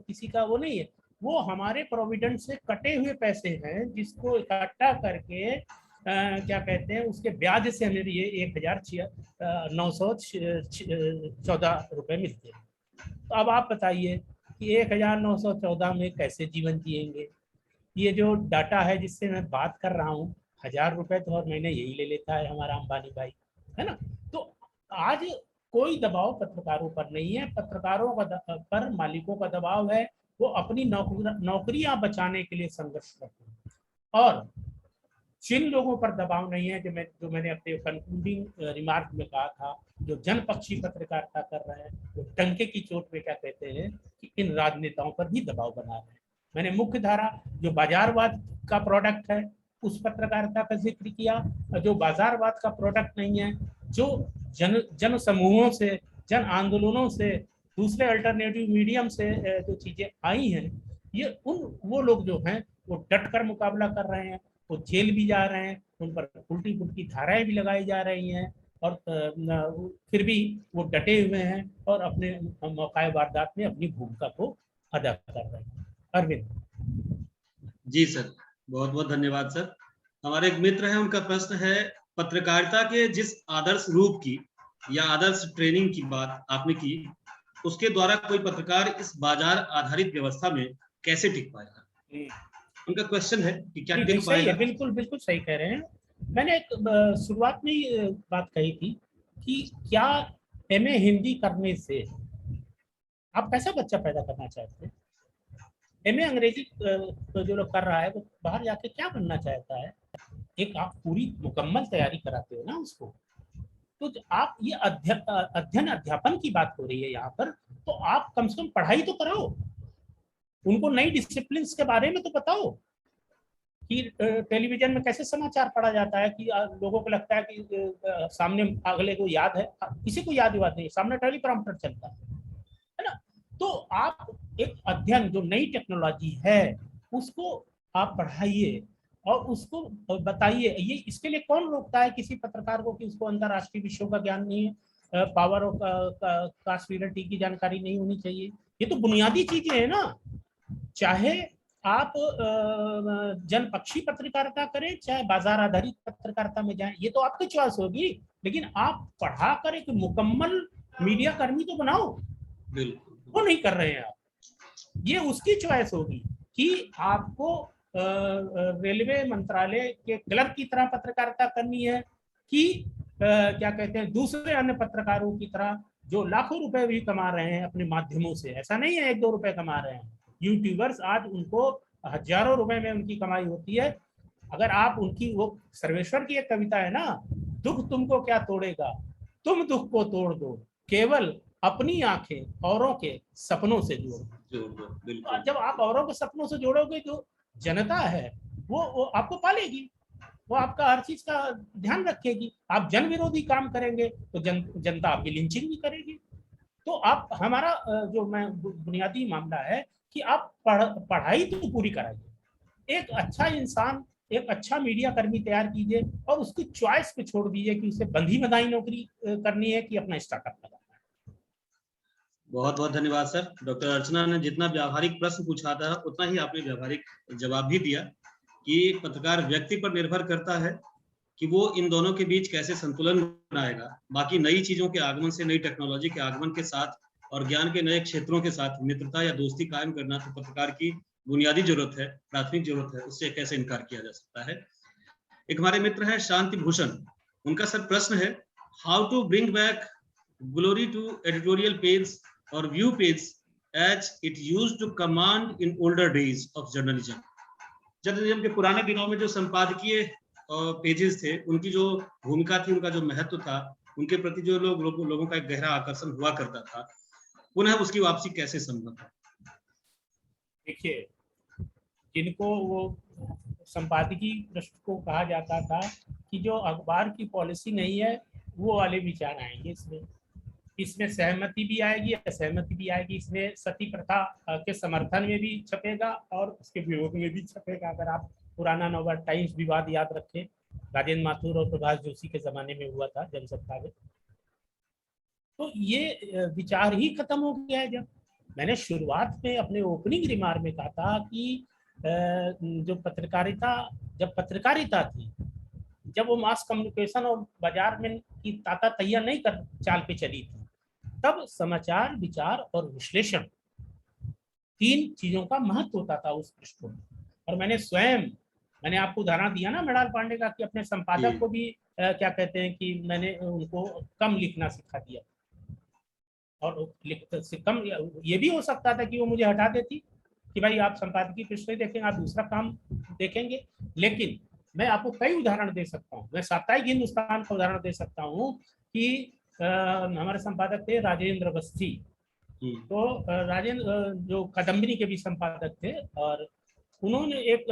किसी का वो नहीं है, वो हमारे प्रोविडेंट से कटे हुए पैसे हैं, जिसको इकट्ठा करके क्या कहते हैं, उसके ब्याज से हमें ये 1914 रुपए मिलते हैं। तो अब आप बताइए कि 1914 में कैसे जीवन जिएंगे? ये जो डाटा है जिससे मैं बात कर रहा हूँ, 1000 रुपए तो हर महीने यही ले लेता है हमारा अंबानी भाई, है ना? तो आज कोई दबाव पत्रकारों पर नहीं है। पत्रकारों पर मालिकों का दबाव है। वो अपनी नौकरियां बचाने के लिए संघर्ष करते हैं। और जिन लोगों पर दबाव नहीं है, जो मैंने अपने कंक्लूडिंग रिमार्क में कहा था, जो जनपक्षी पत्रकारिता कर रहे हैं, वो डंके की चोट में क्या कहते हैं कि इन राजनेताओं पर भी दबाव बना रहे हैं। मैंने मुख्य धारा जो बाजारवाद का प्रोडक्ट है उस पत्रकारिता का जिक्र किया। जो बाजारवाद का प्रोडक्ट नहीं है, जो जन समूहों से, जन आंदोलनों से, दूसरे अल्टरनेटिव मीडियम से जो चीजें आई हैं, ये वो लोग जो हैं वो डट कर मुकाबला कर रहे हैं। वो जेल भी जा रहे हैं, उन पर उल्टी पुल्टी धाराएं भी लगाई जा रही हैं, और फिर भी वो डटे हुए हैं और अपने मौकाए वारदात में अपनी भूमिका को अदा कर रहे हैं। अरविंद जी सर, बहुत बहुत धन्यवाद सर। हमारे एक मित्र हैं, उनका प्रश्न है, पत्रकारिता के जिस आदर्श रूप की या आदर्श ट्रेनिंग की बात आपने की, उसके द्वारा कोई पत्रकार इस बाजार आधारित व्यवस्था में कैसे टिक पाएगा? उनका क्वेश्चन है कि क्या नहीं, टिक सही है, पाएगा? बिल्कुल बिल्कुल सही कह रहे हैं। मैंने एक शुरुआत में ही बात कही थी कि क्या एमए हिंदी करने से आप कैसा बच्चा पैदा करना चाहते हैं? एमए अंग्रेजी तो जो लोग कर रहा है वो बाहर जाके क्या बनना चाहता है? एक आप पूरी मुकम्मल तैयारी कराते हो ना उसको। तो आप ये अध्ययन अध्यापन की बात हो रही है यहाँ पर, तो आप कम से कम पढ़ाई तो कराओ, उनको नई डिसिप्लिन के बारे में तो बताओ कि टेलीविजन में कैसे समाचार पढ़ा जाता है कि लोगों को लगता है कि सामने अगले को याद है, किसी को याद नहीं, सामने टेलीप्रॉम्प्टर चलता है ना। तो आप एक अध्ययन जो नई टेक्नोलॉजी है उसको आप पढ़ाइए और उसको बताइए। ये इसके लिए कौन रोकता है किसी पत्रकार को कि उसको अंतरराष्ट्रीय विषयों का ज्ञान नहीं है, पावर ऑफ कास्पिलिटी की जानकारी नहीं होनी चाहिए? ये तो बुनियादी चीजें है ना। चाहे आप जनपक्षी पत्रकारिता करें, चाहे बाजार आधारित पत्रकारिता में जाएं, ये तो आपकी चॉइस होगी, लेकिन आप पढ़ा कर एक मुकम्मल मीडिया कर्मी तो बनाओ। वो नहीं कर रहे हैं आप। ये उसकी चॉइस होगी कि आपको रेलवे मंत्रालय के क्लर्क की तरह पत्रकारिता करनी है कि क्या कहते हैं दूसरे अन्य पत्रकारों की तरह जो लाखों रुपए भी कमा रहे हैं अपने माध्यमों से। ऐसा नहीं है 1-2 रुपए कमा रहे हैं, यूट्यूबर्स आज उनको हजारों रुपए में उनकी कमाई होती है। अगर आप उनकी, वो सर्वेश्वर की एक कविता है ना, दुख तुमको क्या तोड़ेगा, तुम दुख को तोड़ दो, केवल अपनी आंखें औरों के सपनों से जोड़ दो। जब आप औरों के सपनों से जोड़ोगे, जो जनता है वो आपको पालेगी, वो आपका हर चीज का ध्यान रखेगी। आप जन विरोधी काम करेंगे तो जनता आपकी लिंचिंग भी करेगी। तो आप, हमारा जो मैं बुनियादी मामला है कि आप पढ़ाई तो पूरी कराइए, एक अच्छा इंसान, एक अच्छा मीडिया कर्मी तैयार कीजिए और उसकी चॉइस पे छोड़ दीजिए कि उसे बंधी बधाई नौकरी करनी है कि अपना स्टार्टअप लगाना है। बहुत बहुत धन्यवाद सर। डॉक्टर अर्चना ने जितना व्यावहारिक प्रश्न पूछा था उतना ही आपने व्यावहारिक जवाब भी दिया कि पत्रकार व्यक्ति पर निर्भर करता है कि वो इन दोनों के बीच कैसे संतुलन बनाएगा। बाकी नई चीजों के आगमन से, नई टेक्नोलॉजी के आगमन के साथ और ज्ञान के नए क्षेत्रों के साथ मित्रता या दोस्ती कायम करना तो पत्रकार की बुनियादी जरूरत है, प्राथमिक जरूरत है, उससे कैसे इनकार किया जा सकता है। एक हमारे मित्र हैं शांति भूषण, उनका सर प्रश्न है, how to bring back glory to editorial page और view page as it used to command in older days of journalism. Journalism के पुराने दिनों में जो संपादकीय पेजेस थे, उनकी जो भूमिका थी, उनका जो महत्व था, उनके प्रति जो लोगों का एक गहरा आकर्षण हुआ करता था, पुनः उसकी वापसी कैसे संभव है? देखिए, जिनको वो संपादकीय पृष्ठ को कहा जाता था कि जो अखबार की पॉलिसी नहीं है, वो वाले विचार आएंगे इसमें सहमति भी आएगी, असहमति भी आएगी। इसमें सती प्रथा के समर्थन में भी छपेगा और उसके विरोध में भी छपेगा। अगर आप पुराना नवभारत टाइम्स विवाद याद रखें, राजेंद्र माथुर और प्रभाष जोशी के जमाने में हुआ था जनसत्ता में, तो ये विचार ही खत्म हो गया है। जब मैंने शुरुआत में अपने ओपनिंग रिमार्क में कहा था कि जो जब पत्रकारिता थी, जब वो मास कम्युनिकेशन और बाजार में की ताकत तैयार नहीं कर चाल पे चली थी, तब समाचार, विचार और विश्लेषण, 3 चीजों का महत्व होता था उस पृष्ठ में। और मैंने आपको उदाहरण दिया ना मृणाल पांडे का कि अपने संपादक को भी क्या कहते हैं कि मैंने उनको कम लिखना सिखा दिया, और लिखते से कम ये भी हो सकता था कि वो मुझे हटा देती कि भाई आप संपादकीय पृष्ठ नहीं देखेंगे, आप दूसरा काम देखेंगे। लेकिन मैं आपको कई उदाहरण दे सकता हूँ। मैं साप्ताहिक हिंदुस्तान का उदाहरण दे सकता हूँ कि हमारे संपादक थे राजेंद्र अवस्थी। तो राजेंद्र जो कादम्बिनी के भी संपादक थे, और उन्होंने एक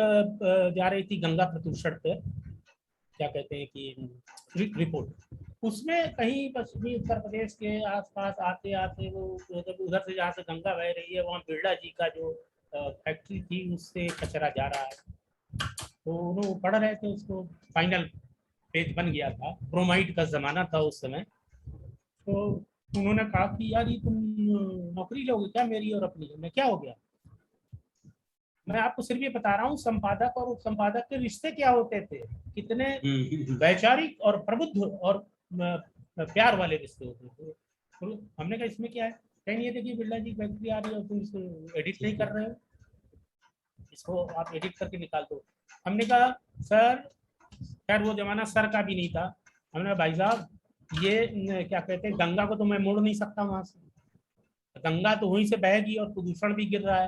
जा रही थी गंगा प्रदूषण पे क्या कहते हैं कि रिपोर्ट, उसमें कहीं पश्चिमी उत्तर प्रदेश के आसपास आते आते वो उधर से जहाँ से गंगा बह रही है, वहाँ बिरला जी का जो फैक्ट्री थी उससे कचरा जा रहा है। तो उन्होंने पढ़ रहे थे उसको, फाइनल पेज बन गया था, ब्रोमाइड का जमाना था उस समय। तो उन्होंने कहा कि यार ये तुम नौकरी लोगे क्या मेरी और अपनी? मैं क्या हो गया? मैं आपको सिर्फ ये बता रहा हूँ संपादक और उप संपादक के रिश्ते क्या होते थे, कितने वैचारिक और प्रबुद्ध और प्यार वाले रिश्ते होते थे। तो हमने कहा इसमें क्या है, कहीं ये देखिए बिरला जी फैक्ट्री आ रही है और तुम इसको एडिट नहीं कर रहे हो, इसको आप एडिट करके निकाल दो। हमने कहा सर, खैर वो जमाना सर का भी नहीं था, हमने कहा भाई साहब ये क्या कहते हैं, गंगा को तो मैं मोड़ नहीं सकता वहां से, गंगा तो वहीं से बहेगी और प्रदूषण भी गिर रहा है,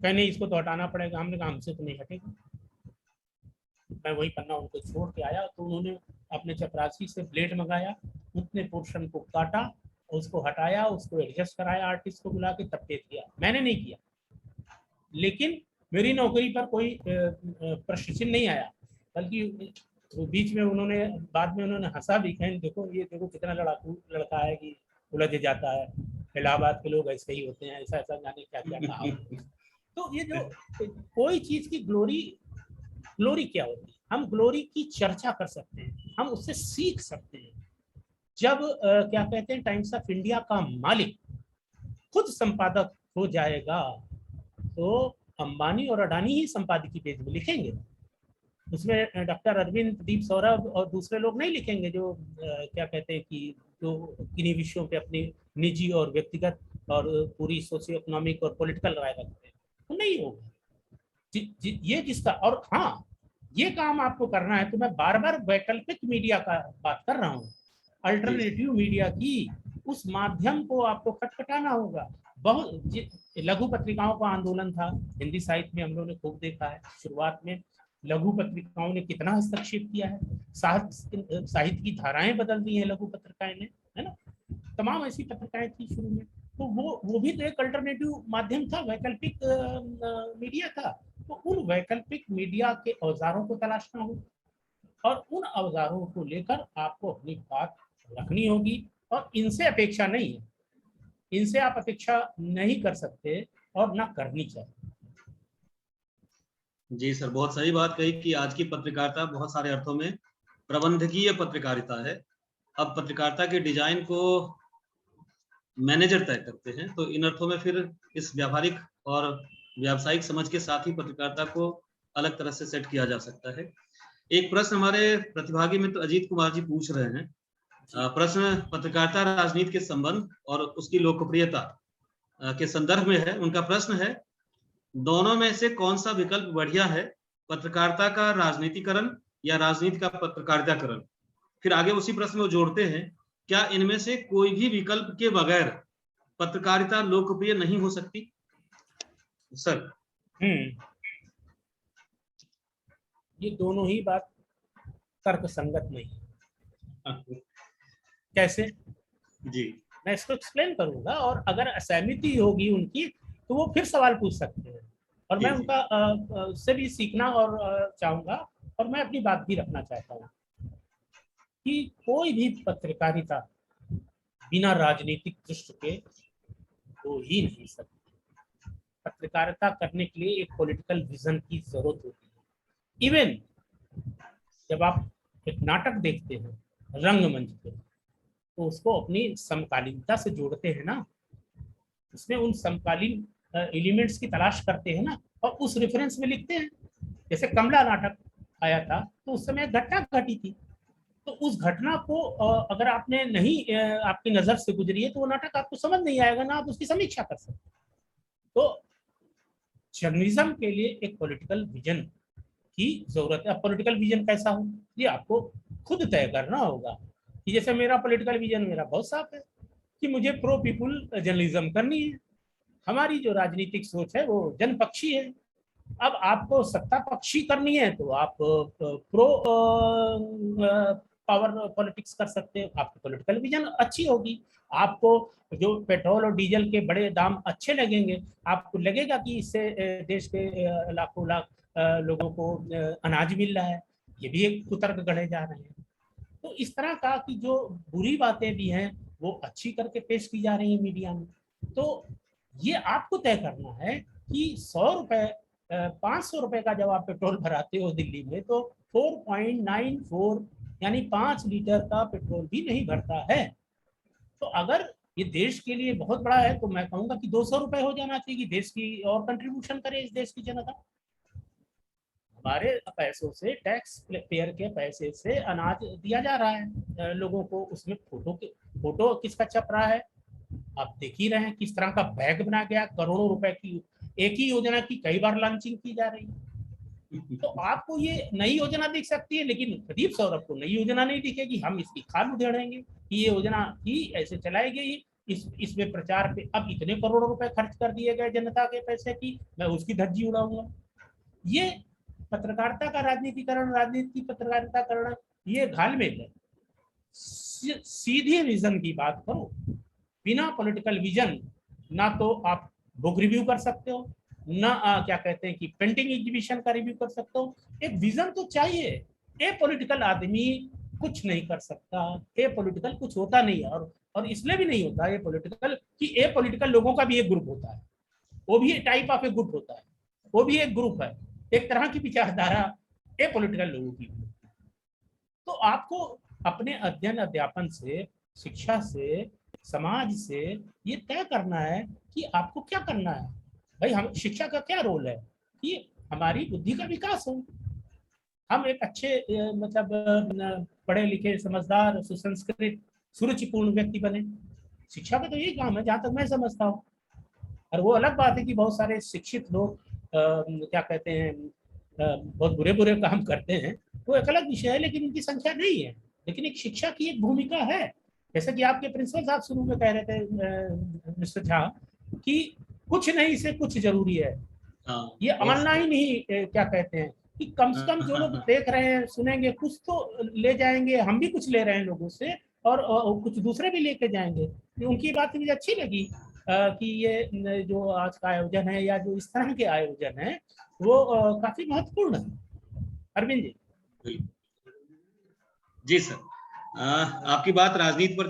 कहने इसको तो हटाना पड़ेगा। हमने कहा हमसे तो नहीं हटेगा। मैं वही पन्ना उनको छोड़ के आया, तो उन्होंने अपने चपरासी से ब्लेड मंगाया, उतने पोर्शन को काटा, उसको हटाया, उसको एडजस्ट कराया, आर्टिस्ट को बुला के तब पेश किया। मैंने नहीं किया, लेकिन मेरी नौकरी पर कोई प्रश्न चिन्ह नहीं आया, बल्कि बीच में उन्होंने बाद में उन्होंने हंसा भी, कहें देखो ये देखो कितना लड़ाकू लड़का है कि उलझ जाता है, इलाहाबाद के लोग ऐसे ही होते हैं, ऐसा ऐसा जाने क्या क्या कहा। तो ये जो कोई चीज की ग्लोरी क्या होती है, हम ग्लोरी की चर्चा कर सकते हैं, हम उससे सीख सकते हैं। जब क्या कहते हैं, टाइम्स ऑफ इंडिया का मालिक खुद संपादक हो जाएगा तो अंबानी और अडानी ही संपादकीय पेज में लिखेंगे, उसमें डॉक्टर अरविंद, प्रदीप सौरभ और दूसरे लोग नहीं लिखेंगे जो क्या कहते हैं कि जो किन्हीं विषयों पे अपनी निजी और व्यक्तिगत और पूरी सोशियो इकोनॉमिक और पॉलिटिकल राय रखते हैं, तो नहीं होगा। ये जिसका, और हाँ ये काम आपको करना है, तो मैं बार बार वैकल्पिक मीडिया का बात कर रहा हूँ, अल्टरनेटिव मीडिया की, उस माध्यम को आपको खटखटाना होगा। बहुत लघु पत्रिकाओं का आंदोलन था हिंदी साहित्य में, हम लोगों ने खूब देखा है। शुरुआत में लघु पत्रिकाओं ने कितना हस्तक्षेप किया है, साहित्य की धाराएं बदल दी हैं लघु पत्रिकाएं ने, है ना। तमाम ऐसी पत्रिकाएं थी शुरू में, तो वो भी तो एक अल्टरनेटिव माध्यम था, वैकल्पिक मीडिया था। तो उन वैकल्पिक मीडिया के औजारों को तलाशना होगा और उन औजारों को लेकर आपको अपनी बात रखनी होगी, और इनसे अपेक्षा नहीं है, इनसे आप अपेक्षा नहीं कर सकते और ना करनी चाहिए। जी सर, बहुत सही बात कही कि आज की पत्रकारिता बहुत सारे अर्थों में प्रबंधकीय पत्रकारिता है। अब पत्रकारिता के डिजाइन को मैनेजर तय करते हैं, तो इन अर्थों में फिर इस व्यावहारिक और व्यावसायिक समझ के साथ ही पत्रकारिता को अलग तरह से सेट किया जा सकता है। एक प्रश्न हमारे प्रतिभागी मित्र अजीत कुमार जी पूछ रहे हैं। प्रश्न पत्रकारिता राजनीति के संबंध और उसकी लोकप्रियता के संदर्भ में है। उनका प्रश्न है, दोनों में से कौन सा विकल्प बढ़िया है, पत्रकारिता का राजनीतिकरण या राजनीति का पत्रकारिताकरण? फिर आगे उसी प्रश्न में जोड़ते हैं, क्या इनमें से कोई भी विकल्प के बगैर पत्रकारिता लोकप्रिय नहीं हो सकती? सर ये दोनों ही बात तर्क संगत नहीं है। कैसे जी, मैं इसको एक्सप्लेन करूंगा, और अगर असहमति होगी उनकी तो वो फिर सवाल पूछ सकते हैं, और मैं उनका उससे भी सीखना और चाहूंगा, और मैं अपनी बात भी रखना चाहता हूँ कि कोई भी पत्रकारिता बिना राजनीतिक दृष्टि के हो ही नहीं सकती। पत्रकारिता करने के लिए एक पॉलिटिकल विजन की जरूरत होती है। इवन जब आप एक नाटक देखते हैं रंगमंच पे, तो उसको अपनी समकालीनता से जोड़ते हैं ना, उसमें उन समकालीन एलिमेंट्स की तलाश करते हैं ना, और उस रेफरेंस में लिखते हैं। जैसे कमला नाटक आया था तो उस समय घटना घटी थी, तो उस घटना को अगर आपने नहीं आपकी नजर से गुजरी है तो वो नाटक आपको समझ नहीं आएगा ना, आप उसकी समीक्षा कर सकते। तो जर्नलिज्म के लिए एक पॉलिटिकल विजन की जरूरत है। अब पॉलिटिकल विजन कैसा हो, ये आपको खुद तय करना होगा। कि जैसे मेरा पॉलिटिकल विजन मेरा बहुत साफ है कि मुझे प्रो पीपुल जर्नलिज्म करनी है। हमारी जो राजनीतिक सोच है वो जनपक्षी है। अब आपको सत्ता पक्षी करनी है तो आप प्रो पावर पॉलिटिक्स कर सकते हो, आपकी पॉलिटिकल विजन अच्छी होगी। आपको जो पेट्रोल और डीजल के बड़े दाम अच्छे लगेंगे, आपको लगेगा कि इससे देश के लाखों लाख लोगों को अनाज मिल रहा है, ये भी एक कुतर्क गढ़े जा रहे हैं। तो इस तरह का कि जो बुरी बातें भी हैं वो अच्छी करके पेश की जा रही है मीडिया में। तो ये आपको तय करना है कि 100 रुपए 500 रुपए का जब आप पेट्रोल भराते हो दिल्ली में, तो 4.94 यानी 5 लीटर का पेट्रोल भी नहीं भरता है। तो अगर ये देश के लिए बहुत बड़ा है तो मैं कहूंगा कि 200 रुपए हो जाना चाहिए कि देश की और कंट्रीब्यूशन करे इस देश की जनता। हमारे पैसों से, टैक्स पेयर के पैसे से अनाज दिया जा रहा है लोगों को। उसमें फोटो किसका छप रहा है, आप देख ही रहे हैं किस तरह का बैग बना गया। करोड़ों रुपए की एक ही योजना की कई बार लॉन्चिंग की जा रही है। तो आपको ये नई योजना दिख सकती है, लेकिन प्रदीप सौरभ को नई योजना नहीं दिखेगी। हम इसकी खाल उधेड़ेंगे कि ये योजना ही ऐसे चलाई गई, इसमें प्रचार पे अब इतने करोड़ों रुपए खर्च कर दिए गए जनता के पैसे की, मैं उसकी धज्जी उड़ाऊंगा। ये पत्रकारिता का राजनीतिकरण, राजनीति की पत्रकारिताकरण, ये घालमेल है। सीधे विजन की बात करो, बिना पॉलिटिकल विजन ना तो आप बुक रिव्यू कर सकते हो, ना क्या कहते हैं कि पेंटिंग एग्जीबिशन का रिव्यू कर सकते हो। एक विजन तो चाहिए। ए पॉलिटिकल आदमी कुछ नहीं कर सकता, ए पॉलिटिकल कुछ होता नहीं है। और इसलिए भी नहीं होता ए पॉलिटिकल कि ए पॉलिटिकल लोगों का भी एक ग्रुप होता है, वो भी टाइप ऑफ ए ग्रुप होता है, वो भी एक ग्रुप है, एक तरह की विचारधारा ए पॉलिटिकल लोगों की। तो आपको अपने अध्ययन अध्यापन से, शिक्षा से, समाज से ये तय करना है कि आपको क्या करना है। भाई हम शिक्षा का क्या रोल है कि हमारी बुद्धि का विकास हो, हम एक अच्छे मतलब पढ़े लिखे, समझदार, सुसंस्कृत, सुरुचिपूर्ण व्यक्ति बने। शिक्षा का तो यही काम है जहां तक मैं समझता हूँ। और वो अलग बात है कि बहुत सारे शिक्षित लोग क्या कहते हैं बहुत बुरे बुरे काम करते हैं, वो एक अलग विषय है, लेकिन उनकी संख्या नहीं है। लेकिन एक शिक्षा की एक भूमिका है। जैसा कि आपके प्रिंसिपल साहब शुरू में कह रहे थे मिस्टर झा कि कुछ नहीं से कुछ जरूरी है। ये ऑनलाइन ही क्या कहते हैं कि कम से कम जो लोग देख रहे हैं, सुनेंगे, कुछ तो ले जाएंगे। हम भी कुछ ले रहे हैं लोगों से, और कुछ दूसरे भी लेके जाएंगे। उनकी बात मुझे अच्छी लगी कि ये जो आज का आयोजन है या जो इस तरह के आयोजन है वो काफी महत्वपूर्ण है। अरविंद जी। जी सर, आपकी बात राजनीति पर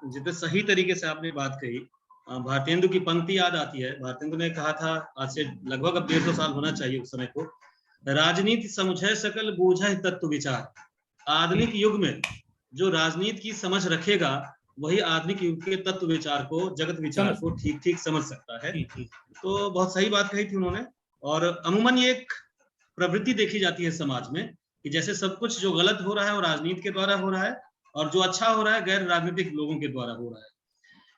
जितने सही तरीके से आपने बात कही, भारतेंदु की पंक्ति याद आती है। भारतेंदु ने कहा था, आज से लगभग अब 150 साल होना चाहिए उस समय को, राजनीति समझे सकल बूझे तत्व विचार। आधुनिक युग में जो राजनीति की समझ रखेगा वही आधुनिक युग के तत्व विचार को, जगत विचार को ठीक ठीक समझ सकता है। तो बहुत सही बात कही थी उन्होंने। और अमूमन ये एक प्रवृत्ति देखी जाती है समाज में कि जैसे सब कुछ जो गलत हो रहा है वो राजनीति के द्वारा हो रहा है, और जो अच्छा हो रहा है गैर राजनीतिक लोगों के द्वारा हो रहा है।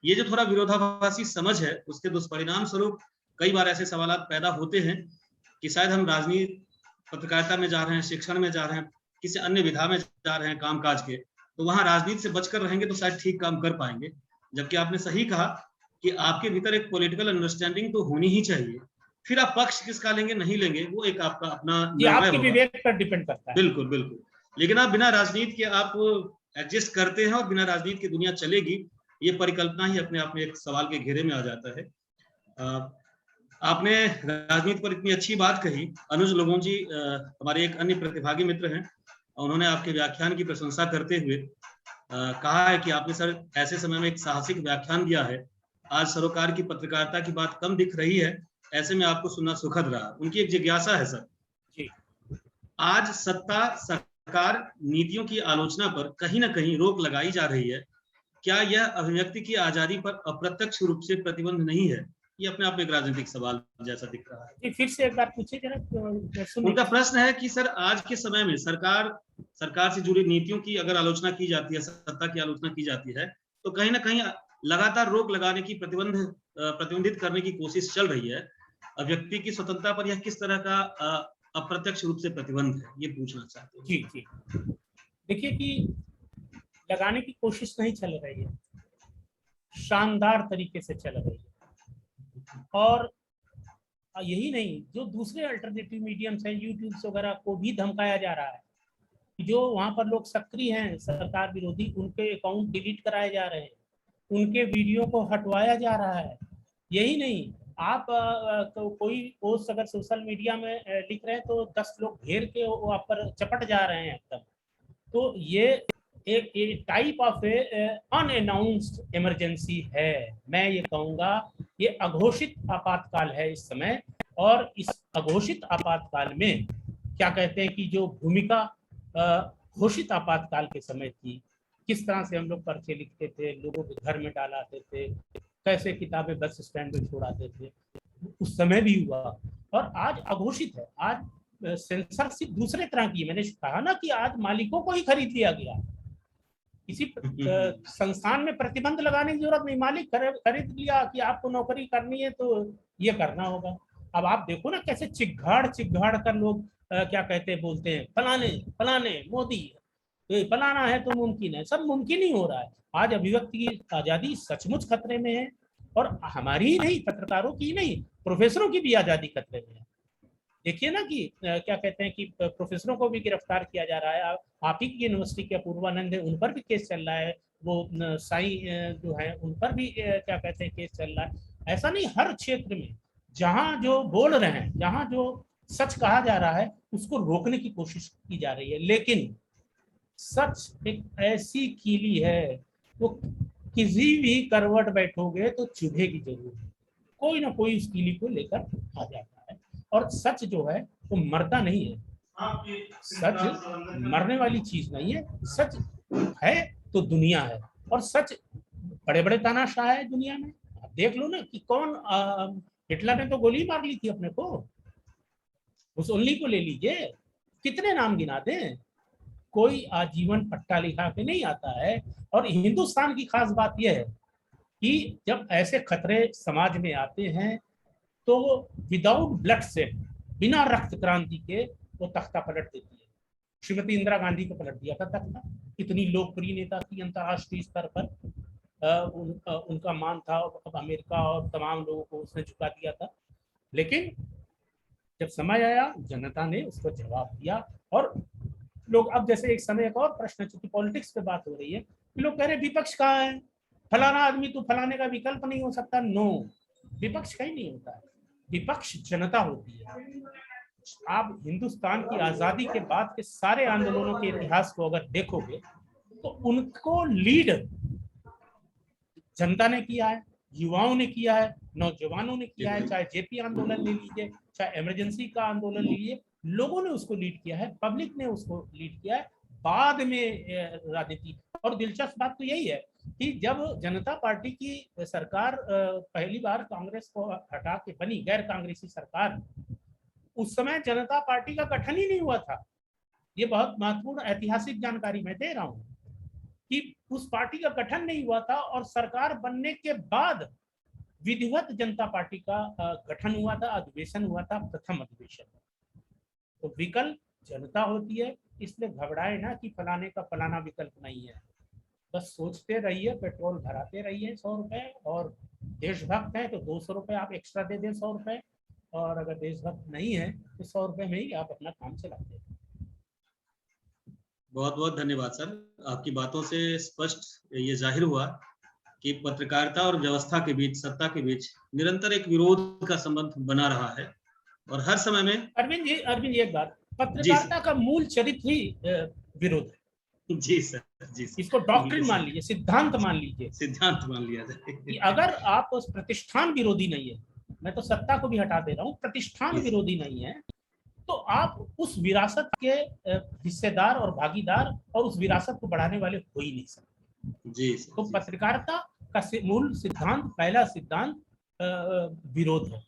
ये जो थोड़ा विरोधाभासी समझ है, उसके दुष्परिणाम स्वरूप कई बार ऐसे सवाल पैदा होते हैं कि शायद हम राजनीति, पत्रकारिता में जा रहे हैं, शिक्षण में जा रहे हैं, किसी अन्य विधा में जा रहे हैं कामकाज के, तो वहां राजनीति से बचकर रहेंगे तो शायद ठीक काम कर पाएंगे। जबकि आपने सही कहा कि आपके भीतर एक पॉलिटिकल अंडरस्टैंडिंग तो होनी ही चाहिए। फिर आप पक्ष किसका लेंगे नहीं लेंगे वो एक आपका अपना निर्णय होगा, विवेक पर डिपेंड करता है। बिल्कुल बिल्कुल। लेकिन आप बिना राजनीति के आप एडजस्ट करते हैं और बिना राजनीति की दुनिया चलेगी, ये परिकल्पना ही अपने आप में एक सवाल के घेरे में आ जाता है। आपने राजनीति पर इतनी अच्छी बात कही। अनुज लोगों जी हमारे एक अन्य प्रतिभागी मित्र हैं, उन्होंने आपके व्याख्यान की प्रशंसा करते हुए कहा है कि आपने सर ऐसे समय में एक साहसिक व्याख्यान दिया है। आज सरोकार की पत्रकारिता की बात कम दिख रही है, ऐसे में आपको सुनना सुखद रहा। उनकी एक जिज्ञासा है सर जी, आज सत्ता सरकार नीतियों की आलोचना पर कहीं ना कहीं रोक लगाई जा रही है, क्या यह अभिव्यक्ति की आजादी पर अप्रत्यक्ष रूप से प्रतिबंध नहीं है? ये अपने आप में एक राजनीतिक सवाल जैसा दिख रहा है। फिर से एक बार पूछिए जरा। उनका प्रश्न है कि सर आज के समय में सरकार से जुड़ी नीतियों की अगर आलोचना की जाती है, सत्ता की आलोचना की जाती है, तो कहीं ना कहीं लगातार रोक लगाने की, प्रतिबंधित करने की कोशिश चल रही है। व्यक्ति की स्वतंत्रता पर यह किस तरह का अप्रत्यक्ष रूप से प्रतिबंध है, ये पूछना चाहते हैं। जी जी, देखिए कि लगाने की कोशिश नहीं चल रही है, शानदार तरीके से चल रही है। और यही नहीं, जो दूसरे अल्टरनेटिव मीडियम्स हैं, यूट्यूब वगैरह को भी धमकाया जा रहा है कि जो वहां पर लोग सक्रिय हैं सरकार विरोधी, उनके अकाउंट डिलीट कराए जा रहे हैं, उनके वीडियो को हटवाया जा रहा है। यही नहीं, आप तो कोई पोस्ट अगर सोशल मीडिया में लिख रहे हैं तो 10 लोग घेर के वो आप पर चपट जा रहे हैं एकदम। तो ये एक टाइप ऑफ अनअनाउंस्ड इमरजेंसी है। मैं ये कहूँगा ये अघोषित आपातकाल है इस समय। और इस अघोषित आपातकाल में क्या कहते हैं कि जो भूमिका घोषित आपातकाल के समय थी, किस तरह से हम लोग पर्चे लिखते थे, लोगों के घर में डालाते थे, कैसे किताबें बस स्टैंड में छोड़ाते थे, उस समय भी हुआ। और आज अघोषित है। आज सेंसरशिप दूसरे तरह की, मैंने कहा ना कि आज मालिकों को ही खरीद लिया गया, किसी संस्थान में प्रतिबंध लगाने की जरूरत नहीं, मालिक खरीद लिया कि आपको नौकरी करनी है तो ये करना होगा। अब आप देखो ना कैसे चिघाड़ चिघाड़ कर लोग क्या कहते बोलते हैं, फलाने फलाने मोदी, तो फलाना है तो मुमकिन है, सब मुमकिन ही हो रहा है। आज अभिव्यक्ति की आजादी सचमुच खतरे में है, और हमारी ही नहीं, पत्रकारों की नहीं, प्रोफेसरों की भी आजादी खतरे में है। देखिए ना कि क्या कहते हैं कि प्रोफेसरों को भी गिरफ्तार किया जा रहा है। आप ही की यूनिवर्सिटी के अपूर्वानंद है, उन पर भी केस चल रहा है, वो साई जो है उन पर भी क्या कहते हैं केस चल रहा है। ऐसा नहीं, हर क्षेत्र में जहां जो बोल रहे हैं, जहां जो सच कहा जा रहा है उसको रोकने की कोशिश की जा रही है। लेकिन सच एक ऐसी कीली है, वो किसी भी करवट बैठोगे तो चुभेगी जरूर, कोई ना कोई उस कीली को लेकर आ जाता है। और सच जो है वो मरता नहीं है, सच मरने वाली चीज नहीं है। सच है तो दुनिया है, और सच बड़े बड़े तानाशाह है दुनिया में। आप देख लो ना कि कौन हिटलर ने तो गोली मार ली थी अपने को, उस उल्ली को ले लीजिए, कितने नाम गिना दें, कोई आजीवन पट्टा लिखा के नहीं आता है। और हिंदुस्तान की खास बात यह है कि जब ऐसे खतरे समाज में आते हैं तो विदाउट ब्लड सेट, बिना रक्त क्रांति के वो तख्ता पलट देती है। श्रीमती इंदिरा गांधी को पलट दिया था तख्ता, इतनी लोकप्रिय नेता थी अंतर्राष्ट्रीय स्तर पर, उनका मान था, अब अमेरिका और तमाम लोगों को उसने झुका दिया था। लेकिन जब समय आया जनता ने उसको जवाब दिया। और लोग अब जैसे एक समय एक और प्रश्न, चूंकि पॉलिटिक्स पे बात हो रही है, कि लोग कह रहे विपक्ष कहाँ है, फलाना आदमी तो फलाने का विकल्प नहीं हो सकता। नो, विपक्ष कहीं नहीं होता है, विपक्ष जनता होती है। आप हिंदुस्तान की आजादी के बाद के सारे आंदोलनों के इतिहास को अगर देखोगे तो उनको लीड जनता ने किया है, युवाओं ने किया है, नौजवानों ने किया है। चाहे जेपी आंदोलन ले लीजिए, चाहे इमरजेंसी का आंदोलन ले लीजिए, लोगों ने उसको लीड किया है, पब्लिक ने उसको लीड किया है, बाद में राजनीति। और दिलचस्प बात तो यही है कि जब जनता पार्टी की सरकार पहली बार कांग्रेस को हटा के बनी, गैर कांग्रेसी सरकार, उस समय जनता पार्टी का गठन ही नहीं हुआ था। ये बहुत महत्वपूर्ण ऐतिहासिक जानकारी मैं दे रहा हूँ कि उस पार्टी का गठन नहीं हुआ था, और सरकार बनने के बाद विधिवत जनता पार्टी का गठन हुआ था, अधिवेशन हुआ था, प्रथम अधिवेशन। तो विकल्प जनता होती है, इसलिए घबराए ना कि फलाने का फलाना विकल्प नहीं है। बस सोचते रहिए, पेट्रोल भराते रहिए 100 रुपए, और देशभक्त है तो 200 रुपए आप एक्स्ट्रा दे दें, 100 रुपए, और अगर देशभक्त नहीं है तो 100 रुपए में ही आप अपना काम चलाते हैं। बहुत बहुत धन्यवाद सर। आपकी बातों से स्पष्ट ये जाहिर हुआ कि पत्रकारिता और व्यवस्था के बीच, सत्ता के बीच निरंतर एक विरोध का संबंध बना रहा है, और हर समय में। अरविंद जी एक बात, पत्रकारिता का मूल चरित्र ही विरोध है। जी सर, जी सर। इसको डॉक्ट्रिन मान लीजिए, सिद्धांत मान लीजिए, सिद्धांत मान लिया जाए कि अगर आप उस प्रतिष्ठान विरोधी नहीं है, मैं तो सत्ता को भी हटा दे रहा हूँ, प्रतिष्ठान विरोधी नहीं है, तो आप उस विरासत के हिस्सेदार और भागीदार और उस विरासत को बढ़ाने वाले हो ही नहीं सकते। जी सर, तो पत्रकारिता का मूल सिद्धांत, पहला सिद्धांत विरोध है।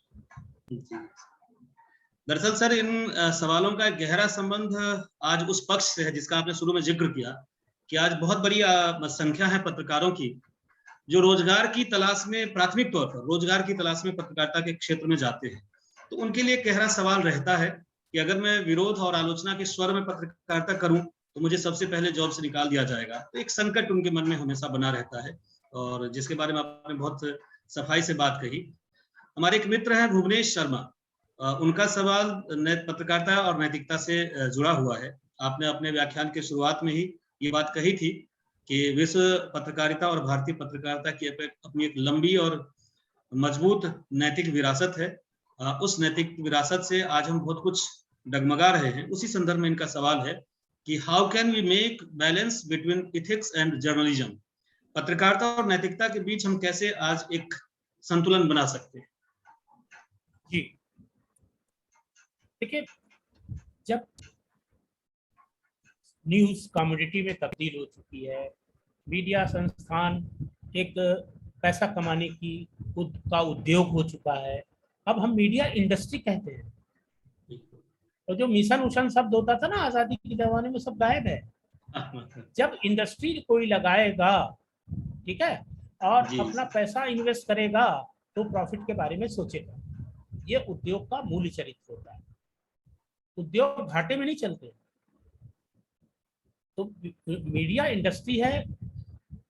दरअसल सर, इन सवालों का एक गहरा संबंध आज उस पक्ष से है जिसका आपने शुरू में जिक्र किया, कि आज बहुत बड़ी संख्या है पत्रकारों की जो रोजगार की तलाश में, प्राथमिक तौर पर रोजगार की तलाश में पत्रकारिता के क्षेत्र में जाते हैं। तो उनके लिए गहरा सवाल रहता है कि अगर मैं विरोध और आलोचना के स्वर में पत्रकारिता करूं तो मुझे सबसे पहले जॉब से निकाल दिया जाएगा। तो एक संकट उनके मन में हमेशा बना रहता है, और जिसके बारे में आपने बहुत सफाई से बात कही। हमारे एक मित्र हैं भुवनेश शर्मा, उनका सवाल पत्रकारिता और नैतिकता से जुड़ा हुआ है। आपने अपने व्याख्यान के शुरुआत में ही ये बात कही थी कि विश्व पत्रकारिता और भारतीय पत्रकारिता की अपनी एक लंबी और मजबूत नैतिक विरासत है। उस नैतिक विरासत से आज हम बहुत कुछ डगमगा रहे हैं। उसी संदर्भ में इनका सवाल है कि how can we make balance between ethics and journalism, पत्रकारिता और नैतिकता के बीच हम कैसे आज एक संतुलन बना सकते हैं। जी देखिए, जब न्यूज कम्युनिटी में तब्दील हो चुकी है, मीडिया संस्थान एक पैसा कमाने की का उद्योग हो चुका है, अब हम मीडिया इंडस्ट्री कहते हैं। तो जो मिशन उशन शब्द होता था ना आजादी के जमाने में, सब गायब है। जब इंडस्ट्री कोई लगाएगा, ठीक है, और जी अपना पैसा इन्वेस्ट करेगा तो प्रॉफिट के बारे में सोचेगा। ये उद्योग का मूल चरित्र होता है। उद्योग घाटे में नहीं चलते। तो मीडिया इंडस्ट्री है,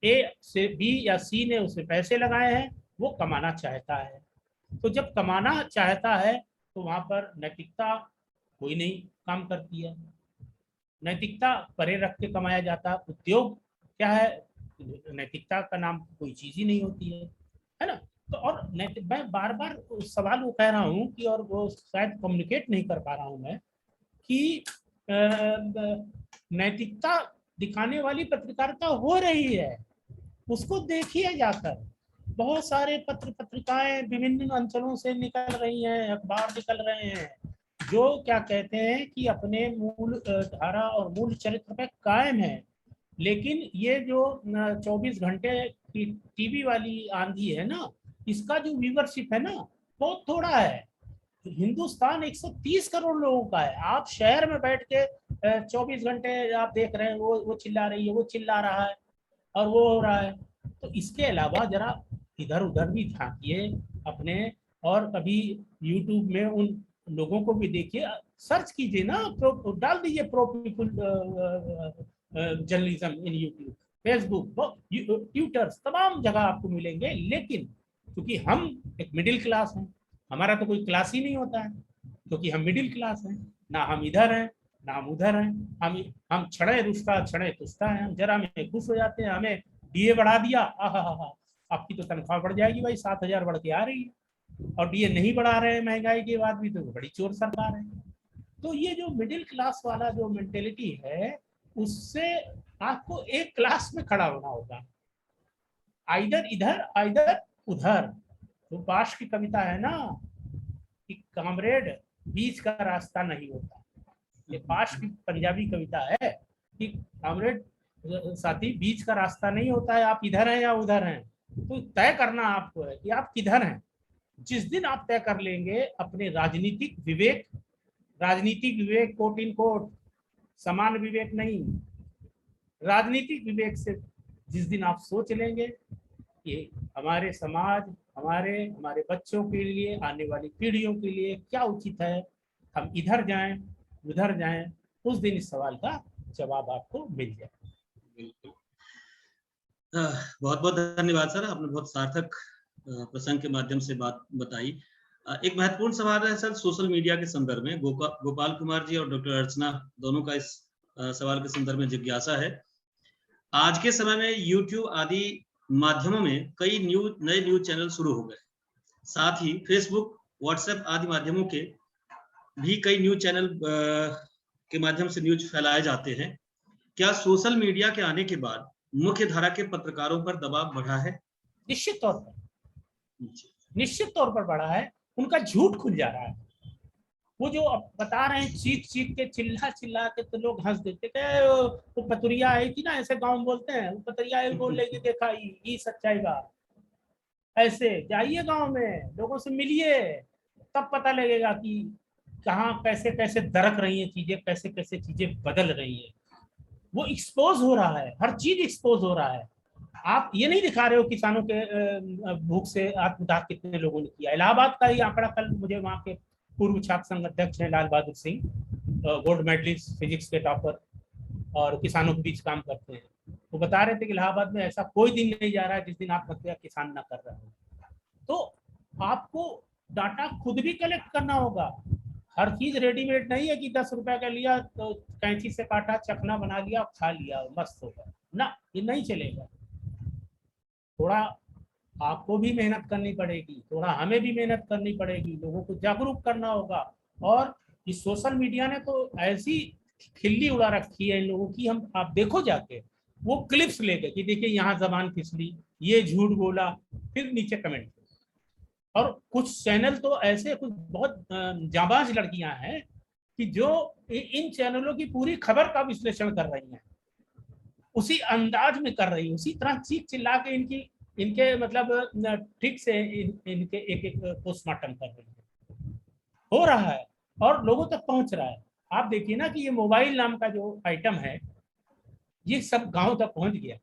ए से बी या सी ने उसमें पैसे लगाए हैं, वो कमाना चाहता है। तो जब कमाना चाहता है तो वहां पर नैतिकता कोई नहीं काम करती है। नैतिकता परे रख के कमाया जाता है। उद्योग क्या है, नैतिकता का नाम कोई चीज ही नहीं होती है ना। तो और मैं बार बार सवाल वो कह रहा हूँ कि, और वो शायद कम्युनिकेट नहीं कर पा रहा हूँ मैं, कि नैतिकता दिखाने वाली पत्रकारिता हो रही है, उसको देखिए जाकर। बहुत सारे पत्र पत्रिकाएं विभिन्न अंचलों से निकल रही हैं, अखबार निकल रहे हैं, जो क्या कहते हैं कि अपने मूल धारा और मूल चरित्र पे कायम है। लेकिन ये जो 24 घंटे की टीवी वाली आंधी है ना, इसका जो व्यूवरशिप है ना, बहुत थोड़ा है। हिंदुस्तान 130 करोड़ लोगों का है। आप शहर में बैठ के 24 घंटे आप देख रहे हैं, वो चिल्ला रही है, वो चिल्ला रहा है, और वो हो रहा है। तो इसके अलावा जरा इधर उधर भी झांकिए अपने, और कभी यूट्यूब में उन लोगों को भी देखिए, सर्च कीजिए ना, डाल दीजिए pro people journalism in YouTube, Facebook, Twitter, तमाम जगह आपको मिलेंगे। लेकिन क्योंकि हम एक मिडिल क्लास हैं, हमारा तो कोई क्लास ही नहीं होता है, क्योंकि हम मिडिल क्लास हैं। ना हम इधर हैं ना हम उधर हैं। हम छड़े रुष्टा छड़े तुष्टा हैं। हम जरा में खुश हो जाते हैं, हमें डीए बढ़ा दिया, आहा, आपकी तो तनख्वाह बढ़ जाएगी भाई, 7,000 बढ़ के आ रही है। और डीए नहीं बढ़ा रहे हैं महंगाई के बाद भी, तो बड़ी चोर सरकार है। तो ये जो मिडिल क्लास वाला जो मेंटेलिटी है, उससे आपको एक क्लास में खड़ा होना होगा, आइदर इधर आइदर उधर। तो पाश की कविता है ना कि कामरेड बीच का रास्ता नहीं होता, ये पाश की पंजाबी कविता है कि कामरेड साथी बीच का रास्ता नहीं होता है, आप इधर हैं या उधर हैं। तो तय करना आपको है कि आप किधर हैं। जिस दिन आप तय कर लेंगे अपने राजनीतिक विवेक कोट इन कोट, समान विवेक नहीं, राजनीतिक विवेक से जिस दिन आप सोच लेंगे कि हमारे समाज, हमारे बच्चों के लिए, आने वाली पीढ़ियों के लिए क्या उचित है, हम इधर जाएं उधर जाएं, उस दिन इस सवाल का जवाब आपको मिल जाए। बिल्कुल, बहुत बहुत धन्यवाद सर, आपने बहुत सार्थक प्रसंग के माध्यम से बात बताई। एक महत्वपूर्ण सवाल है सर सोशल मीडिया के संदर्भ में, गोपाल कुमार जी और डॉक्टर अर्चना दोनों का इस सवाल के संदर्भ में जिज्ञासा है। आज के समय में यूट्यूब आदि माध्यमों में कई नए न्यूज चैनल शुरू हो गए, साथ ही फेसबुक, व्हाट्सएप आदि माध्यमों के भी कई न्यूज चैनल के माध्यम से न्यूज फैलाए जाते हैं। क्या सोशल मीडिया के आने के बाद मुख्य धारा के पत्रकारों पर दबाव बढ़ा है? निश्चित तौर पर बढ़ा है। उनका झूठ खुल जा रहा है। वो जो बता रहे हैं चीख चीख के, चिल्ला चिल्ला के, तो लोग हंस देते थे। वो पतुरिया आई थी ना, ऐसे गांव में बोलते हैं, वो पतुरिया आई बोल रही थी, देखा ये सच्चाई बात। ऐसे जाइए गांव में, लोगों से मिलिए, तब पता लगेगा कि कहाँ कैसे कैसे दरक रही है चीजें, कैसे कैसे चीजें बदल रही है। वो एक्सपोज हो रहा है, हर चीज एक्सपोज हो रहा है। आप ये नहीं दिखा रहे हो किसानों के भूख से आत्मदाह कितने लोगों ने किया। इलाहाबाद का ही आंकड़ा, कल मुझे वहाँ के पूर्व छात्र संघ अध्यक्ष हैं Lal Bahadur Singh, gold medallist, physics के टॉपर, और किसानों के बीच काम करते हैं, वो बता रहे थे कि इलाहाबाद में ऐसा कोई दिन नहीं जा रहा है जिस दिन आत्महत्या किसान ना कर रहे हो। तो आपको डाटा खुद भी कलेक्ट करना होगा। हर चीज रेडीमेड नहीं है कि 10 रुपए का लिया तो कैंची से काटा, चखना बना लिया, खा लिया, मस्त हो गया ना, ये नहीं चलेगा। थोड़ा आपको भी मेहनत करनी पड़ेगी, थोड़ा हमें भी मेहनत करनी पड़ेगी, लोगों को जागरूक करना होगा। और इस सोशल मीडिया ने तो ऐसी खिल्ली उड़ा रखी है इन लोगों की, हम आप देखो जाके वो क्लिप्स लेके कि देखिए यहाँ जबान फिसली, ये झूठ बोला, फिर नीचे कमेंट। और कुछ चैनल तो ऐसे, कुछ बहुत जाबाज लड़कियां हैं कि जो इन चैनलों की पूरी खबर का विश्लेषण कर रही हैं, उसी अंदाज में कर रही है, उसी तरह चीख चिल्ला के इनके मतलब ठीक से इनके एक एक पोस्टमार्टम कर रही है, हो रहा है और लोगों तक पहुंच रहा है। आप देखिए ना कि ये मोबाइल नाम का जो आइटम है ये सब गांव तक पहुंच गया।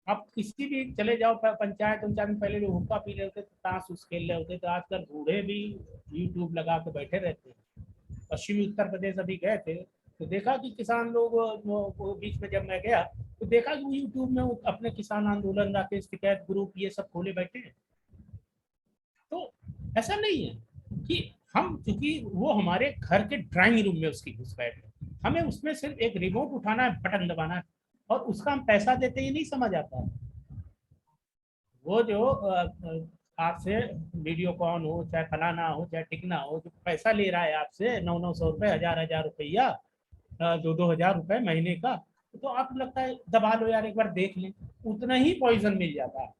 आप किसी भी चले जाओ पंचायत में, पहले जो हुक्का पी रहे होते थे, ताश उस खेल रहे होते, तो आजकल बूढ़े भी यूट्यूब लगा के बैठे रहते हैं। पश्चिमी उत्तर प्रदेश अभी गए थे तो देखा कि किसान लोग वो बीच में जब मैं गया तो देखा कि यूट्यूब में अपने किसान आंदोलन, राकेश टिकैत ग्रुप, ये सब खोले बैठे हैं। तो ऐसा नहीं है कि हम, क्योंकि वो हमारे घर के ड्राइंग रूम में उसकी घुसपैठ है, हमें उसमें सिर्फ एक रिमोट उठाना है, बटन दबाना है और उसका हम पैसा देते ही नहीं समझ आता है। वो जो आपसे वीडियोकॉन हो, चाहे फलाना हो, चाहे टिकना हो, जो पैसा ले रहा है आपसे 900 रुपये, 1000 रुपया, 2-2000 रुपये महीने का, तो आप लगता है दबा लो यार, एक बार देख लें, उतना ही पॉइजन मिल जाता है।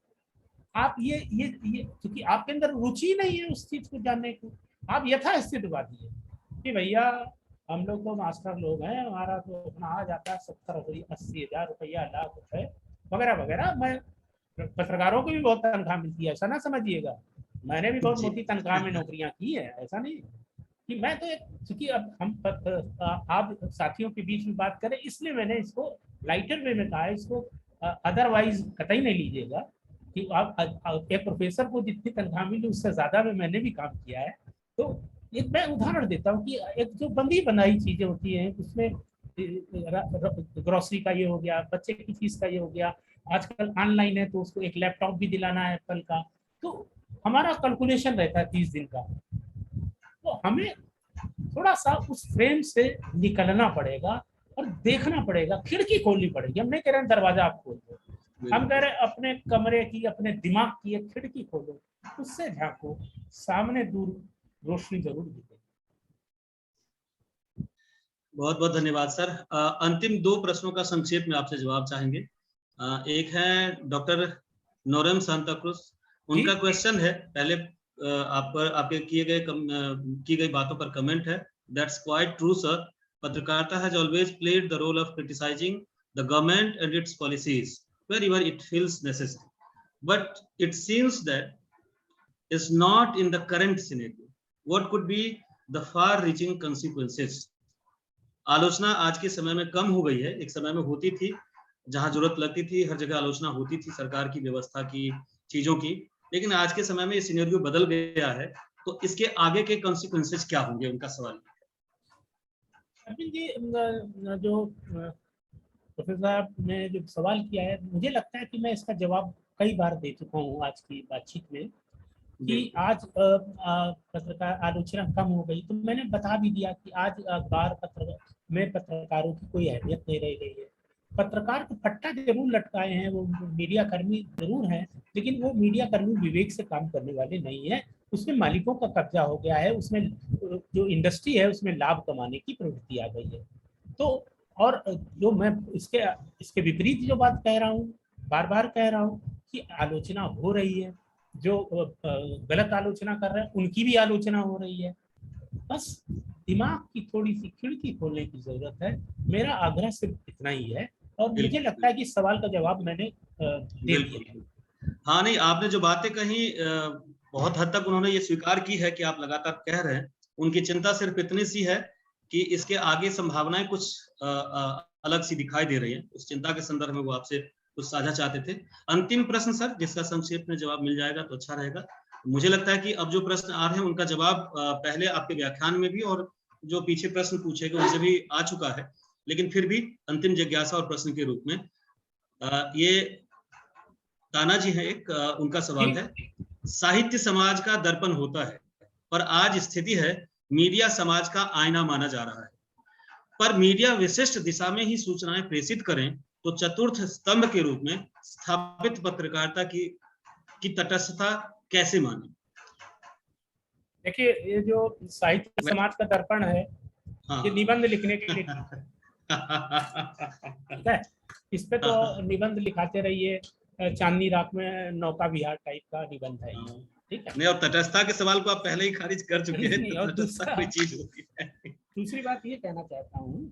आप ये क्योंकि आपके अंदर रुचि नहीं है उस चीज को जानने की, आप यथास्थितिवादी है कि भैया हम लोग तो मास्टर लोग हैं, हमारा तो अपना आ जाता है 70-80 हज़ार रुपया, लाख रुपए वगैरह वगैरह। मैं पत्रकारों को भी बहुत तनख्वाह मिलती है, ऐसा ना समझिएगा, मैंने भी बहुत मोटी तनख्वाह में नौकरियां की है, ऐसा नहीं कि मैं तो क्योंकि अब हम आप साथियों के बीच में बात करें इसलिए मैंने इसको लाइटर वे में कहा है, इसको अदरवाइज कतई नहीं लीजिएगा कि आप एक प्रोफेसर को जितनी तनख्वाह मिली उससे ज्यादा में मैंने भी काम किया है। तो एक मैं उदाहरण देता हूँ कि एक जो बंदी बनाई चीजें होती हैं उसमें ग्रोसरी का ये हो गया, बच्चे की फीस का ये हो गया, आजकल ऑनलाइन है तो उसको एक लैपटॉप भी दिलाना है एप्पल का, तो हमारा कैलकुलेशन रहता है 30 दिन का। तो हमें थोड़ा सा उस फ्रेम से निकलना पड़ेगा और देखना पड़ेगा, खिड़की खोलनी पड़ेगी। हम नहीं कह रहे हैं दरवाजा आप खोल दो, हम कह रहे हैं अपने कमरे की, अपने दिमाग की एक खिड़की खोलो, उससे झांको, सामने दूर रोशनी जरूर दिखे। बहुत बहुत धन्यवाद सर। अंतिम 2 प्रश्नों का संक्षेप में आपसे जवाब चाहेंगे। एक है डॉक्टर नोरेम सांताक्रुज, उनका क्वेश्चन है, पहले आपके की गई बातों पर कमेंट है। दैट्स क्वाइट ट्रू सर, पत्रकारिता has always played the role of criticising the government and its policies wherever it feels necessary, but it seems that is not in the current scenario. What could be the far-reaching consequences? आलोचना आज के समय में कम हो गई है, एक समय में होती थी, जहां जरूरत लगती थी हर जगह आलोचना होती थी सरकार की व्यवस्था की, चीजों की, लेकिन आज के समय में ये सिनेरियो बदल गया है, तो इसके आगे के कॉन्सिक्वेंसेस क्या होंगे, उनका सवाल जी। जो प्रोफेसर साहब ने जो सवाल किया है, मुझे लगता है कि मैं इसका जवाब कई बार दे चुका हूँ आज की बातचीत में कि आज पत्रकार आलोचना कम हो गई, तो मैंने बता भी दिया कि आज अखबार पत्र में पत्रकारों की कोई अहमियत नहीं रह गई है। पत्रकार को पट्टा जरूर लटकाए हैं, वो मीडिया कर्मी जरूर हैं, लेकिन वो मीडिया कर्मी विवेक से काम करने वाले नहीं है। उसमें मालिकों का कब्जा हो गया है, उसमें जो इंडस्ट्री है उसमें लाभ कमाने की प्रवृत्ति आ गई है। तो और जो मैं इसके विपरीत जो बात कह रहा हूँ, बार बार कह रहा हूँ कि आलोचना हो रही है, जो गलत आलोचना कर रहे हैं उनकी भी आलोचना हो रही है, बस दिमाग की थोड़ी सी खिड़की खोलने की जरूरत है। मेरा आग्रह सिर्फ इतना ही है और मुझे लगता है कि सवाल का जवाब मैंने दे दिया। हाँ, नहीं, आपने जो बातें कही बहुत हद तक उन्होंने ये स्वीकार की है कि आप लगातार कह रहे हैं, उनकी चिंता सिर्फ इतनी सी है कि इसके आगे संभावनाएं कुछ अलग सी दिखाई दे रही है, उस चिंता के संदर्भ में वो आपसे कुछ साझा चाहते थे। अंतिम प्रश्न सर, जिसका संक्षेप में जवाब मिल जाएगा तो अच्छा रहेगा। मुझे लगता है कि अब जो प्रश्न आ रहे हैं उनका जवाब पहले आपके व्याख्यान में भी और जो पीछे प्रश्न पूछे गए उनसे भी आ चुका है, लेकिन फिर भी अंतिम जिज्ञासा और प्रश्न के रूप में ये तानाजी है, एक उनका सवाल है, साहित्य समाज का दर्पण होता है, पर आज स्थिति है मीडिया समाज का आईना माना जा रहा है, पर मीडिया विशिष्ट दिशा में ही सूचनाएं प्रेषित करें तो चतुर्थ स्तंभ के रूप में स्थापित पत्रकारिता की तटस्थता कैसे माने? देखिए, ये जो साहित्य समाज का दर्पण है, हाँ, ये निबंध लिखने के लिए ठीक है, इस पे तो निबंध लिखाते रहिए, चांदनी रात में नौका विहार टाइप का निबंध है, ठीक है। नहीं, और तटस्थता के सवाल को आप पहले ही खारिज कर चुके हैं, और तटस्थता कोई चीज होती है। दूसरी बात ये कहना चाहता हूँ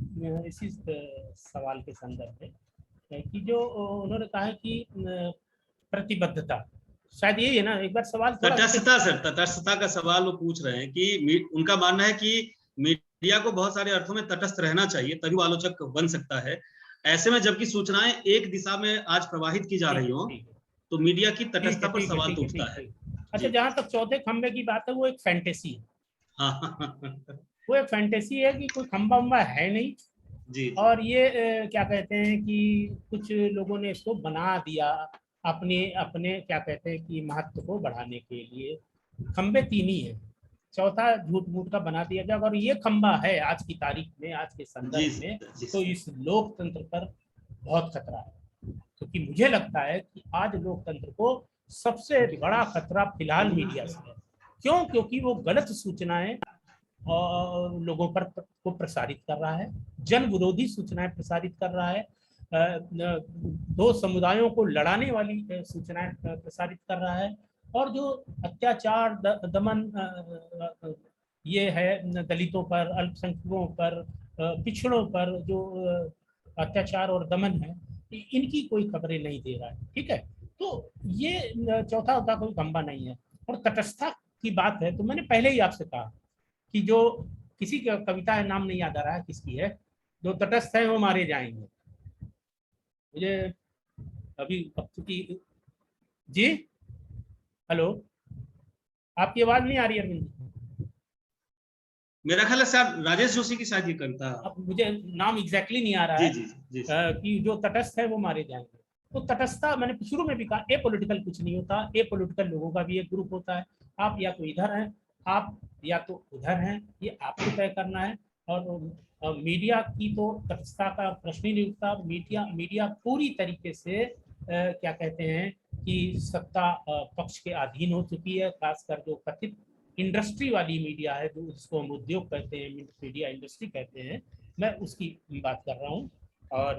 इसी सवाल के संदर्भ में कि जो उन्होंने कहा कि प्रतिबद्धता, शायद यही है ना, एक बार सवाल तटस्थता सर, तटस्थता का सवाल वो पूछ रहे हैं कि उनका मानना है कि मीडिया को बहुत सारे अर्थों में तटस्थ रहना चाहिए, तभी वो आलोचक बन सकता है। ऐसे में जबकि सूचनाएं एक दिशा में आज प्रवाहित की जा रही हो, तो मीडिया की तटस्थता पर सवाल तो उठता है। अच्छा, जहां तक चौथे खंबे की बात है, वो एक फैंटेसी है। हाँ वो एक फैंटेसी है कि कोई खंबा उम्बा है नहीं जी। और ये क्या कहते हैं कि कुछ लोगों ने इसको बना दिया अपने अपने क्या कहते हैं कि महत्व को बढ़ाने के लिए। खंबे 3 ही है, चौथा झूठ मूठ का बना दिया गया। अगर ये खंबा है आज की तारीख में, आज के संदर्भ में, तो इस लोकतंत्र पर बहुत खतरा है। क्योंकि मुझे लगता है कि आज लोकतंत्र को सबसे बड़ा खतरा फिलहाल मीडिया से है। क्यों? क्योंकि वो गलत सूचनाएं और लोगों पर को प्रसारित कर रहा है, जन विरोधी सूचनाएं प्रसारित कर रहा है, दो समुदायों को लड़ाने वाली सूचनाएं प्रसारित कर रहा है, और जो अत्याचार दमन ये है दलितों पर, अल्पसंख्यकों पर, पिछड़ों पर जो अत्याचार और दमन है, इनकी कोई खबरें नहीं दे रहा है। ठीक है, तो ये चौथा कोई खंबा नहीं है। और तटस्थता की बात है, तो मैंने पहले ही आपसे कहा कि जो किसी की कविता है, नाम नहीं याद आ रहा है किसकी है, जो तटस्थ है वो मारे जाएंगे। मुझे अभी चूंकि जी, हेलो, आपकी आवाज नहीं आ रही अरविंद? मेरा ख्याल है शायद राजेश जोशी की शायद ये कविता, अब मुझे नाम एग्जैक्टली नहीं आ रहा है। जी। कि जो तटस्थ है वो मारे जाएंगे। तो तटस्थता, मैंने शुरू में भी कहा, ए पॉलिटिकल कुछ नहीं होता। ए पॉलिटिकल लोगों का भी एक ग्रुप होता है। आप या तो इधर हैं, आप या तो उधर हैं, ये आपको तय करना है। और मीडिया की तो तटस्थता का प्रश्न ही नहीं उठता। मीडिया पूरी तरीके से क्या कहते हैं कि सत्ता पक्ष के अधीन हो चुकी है। खासकर जो कथित इंडस्ट्री वाली मीडिया है, जो जिसको हम उद्योग कहते हैं, मीडिया इंडस्ट्री कहते हैं, मैं उसकी बात कर रहा हूँ। और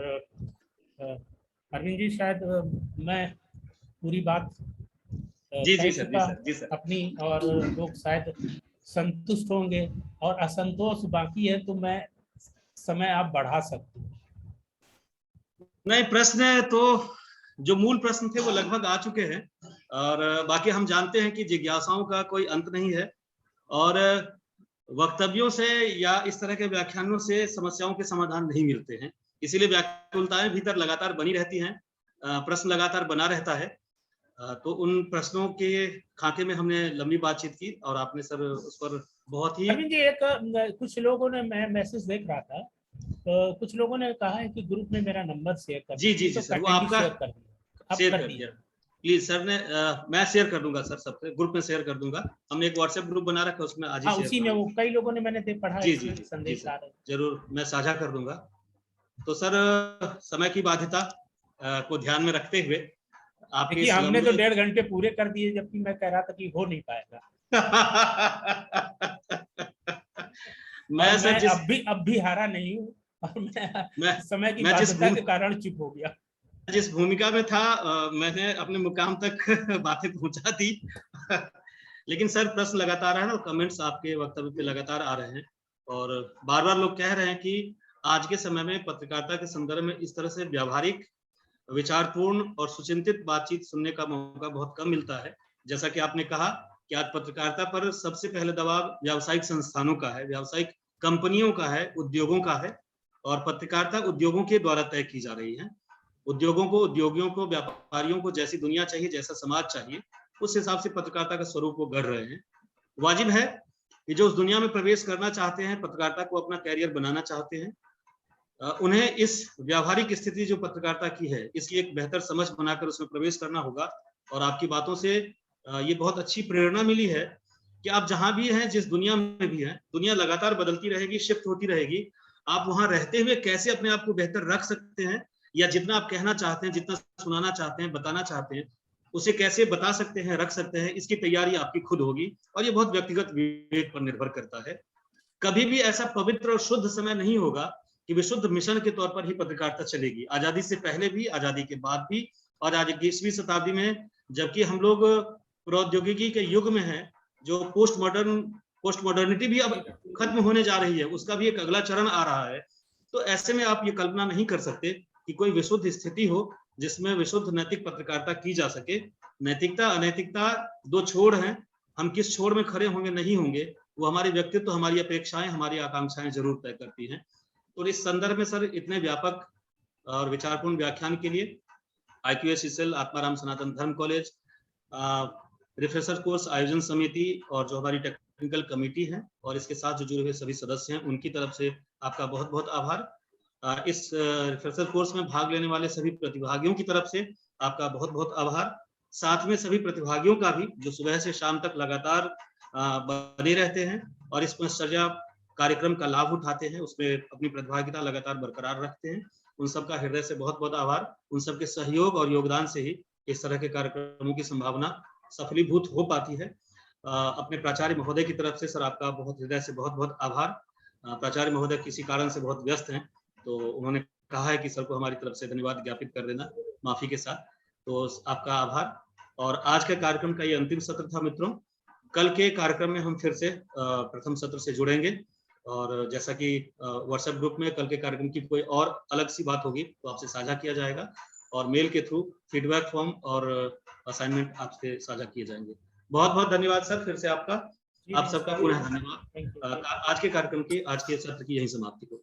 अरविंद जी, शायद मैं पूरी बात कह चुका अपनी, और लोग शायद संतुष्ट होंगे, और असंतोष बाकी है तो मैं समय आप बढ़ा सकते हैं। नहीं, प्रश्न तो जो मूल प्रश्न थे वो लगभग आ चुके हैं, और बाकी हम जानते हैं कि जिज्ञासाओं का कोई अंत नहीं है, और वक्तव्यों से या इस तरह के व्याख्यानों से समस्याओं के समाधान नहीं मिलते हैं। इसीलिए व्याकुलताएं भीतर लगातार बनी रहती हैं, प्रश्न लगातार बना रहता है। तो उन प्रश्नों के खाके में हमने लंबी बातचीत की, और आपने सर उस पर बहुत ही। अरविंद जी, एक कुछ लोगों ने, मैं मैसेज देख रहा था, कुछ लोगों ने कहा है कि ग्रुप में मेरा नंबर शेयर कर जी सर, वो आपका शेयर कर दिया। प्लीज सर ने मैं शेयर कर दूंगा सर, सबसे ग्रुप में शेयर कर दूंगा। हमने एक व्हाट्सएप ग्रुप बना रखा है, उसमें आज ही शेयर उसी में वो कई लोगों ने, मैंने पढ़ा जी संदेश आ रहे। जरूर मैं साझा कर दूंगा। तो सर, समय की बाध्यता को ध्यान में रखते हुए आपके हमने तो 1.5 घंटे पूरे कर दिए, जबकि मैं कह रहा था कि हो नहीं पाएगा। मैं अब भी हारा नहीं हूँ, और मैं समय की बाध्यता के कारण चुप हो गया। जिस भूमिका में था मैंने अपने मुकाम तक बातें पहुंचा दी। लेकिन सर, प्रश्न लगातार है ना, कमेंट्स आपके वक्तव्य पे लगातार आ रहे हैं, और बार बार लोग कह रहे हैं कि आज के समय में पत्रकारिता के संदर्भ में इस तरह से व्यावहारिक, विचारपूर्ण और सुचिंतित बातचीत सुनने का मौका बहुत कम मिलता है। जैसा कि आपने कहा कि आज पत्रकारिता पर सबसे पहले दबाव व्यावसायिक संस्थानों का है, व्यावसायिक कंपनियों का है, उद्योगों का है, और पत्रकारिता उद्योगों के द्वारा तय की जा रही है। उद्योगों को, उद्योगियों को, व्यापारियों को जैसी दुनिया चाहिए, जैसा समाज चाहिए, उस हिसाब से पत्रकारिता का स्वरूप वो गढ़ रहे हैं। वाजिब है कि जो उस दुनिया में प्रवेश करना चाहते हैं, पत्रकारिता को अपना कैरियर बनाना चाहते हैं, उन्हें इस व्यावहारिक स्थिति जो पत्रकारिता की है, इसकी एक बेहतर समझ बनाकर उसमें प्रवेश करना होगा। और आपकी बातों से ये बहुत अच्छी प्रेरणा मिली है कि आप जहां भी हैं, जिस दुनिया में भी हैं, दुनिया लगातार बदलती रहेगी, शिफ्ट होती रहेगी। आप वहां रहते हुए कैसे अपने आप को बेहतर रख सकते हैं, या जितना आप कहना चाहते हैं, जितना सुनाना चाहते हैं, बताना चाहते हैं, उसे कैसे बता सकते हैं, रख सकते हैं, इसकी तैयारी आपकी खुद होगी। और ये बहुत व्यक्तिगत विवेक पर निर्भर करता है। कभी भी ऐसा पवित्र और शुद्ध समय नहीं होगा कि विशुद्ध मिशन के तौर पर ही पत्रकारिता चलेगी। आजादी से पहले भी, आजादी के बाद भी, और आज 21वीं शताब्दी में, जबकि हम लोग प्रौद्योगिकी के युग में हैं, जो पोस्ट मॉडर्निटी भी अब खत्म होने जा रही है, उसका भी एक अगला चरण आ रहा है। तो ऐसे में आप ये कल्पना नहीं कर सकते कि कोई विशुद्ध स्थिति हो जिसमें विशुद्ध नैतिक पत्रकारिता की जा सके। नैतिकता, अनैतिकता दो छोर हैं, हम किस छोर में खड़े होंगे, नहीं होंगे, वो हमारे व्यक्तित्व, हमारी अपेक्षाएं, हमारी आकांक्षाएं जरूर तय करती हैं। तो इस संदर्भ में सर इतने व्यापक और विचारपूर्ण व्याख्यान के लिए IQACCL आत्माराम सनातन धर्म कॉलेज, रिफ्रेशर कोर्स आयोजन समिति और जो हमारी टेक्निकल कमेटी है और इसके साथ जो जुड़े हुए सभी सदस्य हैं, उनकी तरफ से आपका बहुत बहुत आभार। इस रिफ्रेशर कोर्स में भाग लेने वाले सभी प्रतिभागियों की तरफ से आपका बहुत बहुत आभार। साथ में सभी प्रतिभागियों का भी जो सुबह से शाम तक लगातार बने रहते हैं और इस परिचर्या कार्यक्रम का लाभ उठाते हैं, उसमें अपनी प्रतिभागिता लगातार बरकरार रखते हैं, उन सबका हृदय से बहुत बहुत आभार। उन सबके सहयोग और योगदान से ही इस तरह के कार्यक्रमों की संभावना सफलीभूत हो पाती है। अपने प्राचार्य महोदय की तरफ से सर आपका बहुत हृदय से बहुत बहुत आभार। प्राचार्य महोदय किसी कारण से बहुत व्यस्त हैं, तो उन्होंने कहा है कि सर को हमारी तरफ से धन्यवाद ज्ञापित कर देना माफी के साथ, तो आपका आभार। और आज के कार्यक्रम का ये अंतिम सत्र था मित्रों। कल के कार्यक्रम में हम फिर से प्रथम सत्र से जुड़ेंगे और जैसा कि व्हाट्सएप ग्रुप में कल के कार्यक्रम की कोई और अलग सी बात होगी तो आपसे साझा किया जाएगा और मेल के थ्रू फीडबैक फॉर्म और असाइनमेंट आपसे साझा किए जाएंगे। बहुत बहुत धन्यवाद सर, फिर से आपका, आप सबका पुनः धन्यवाद। आज के कार्यक्रम की, आज के सत्र की यही समाप्ति को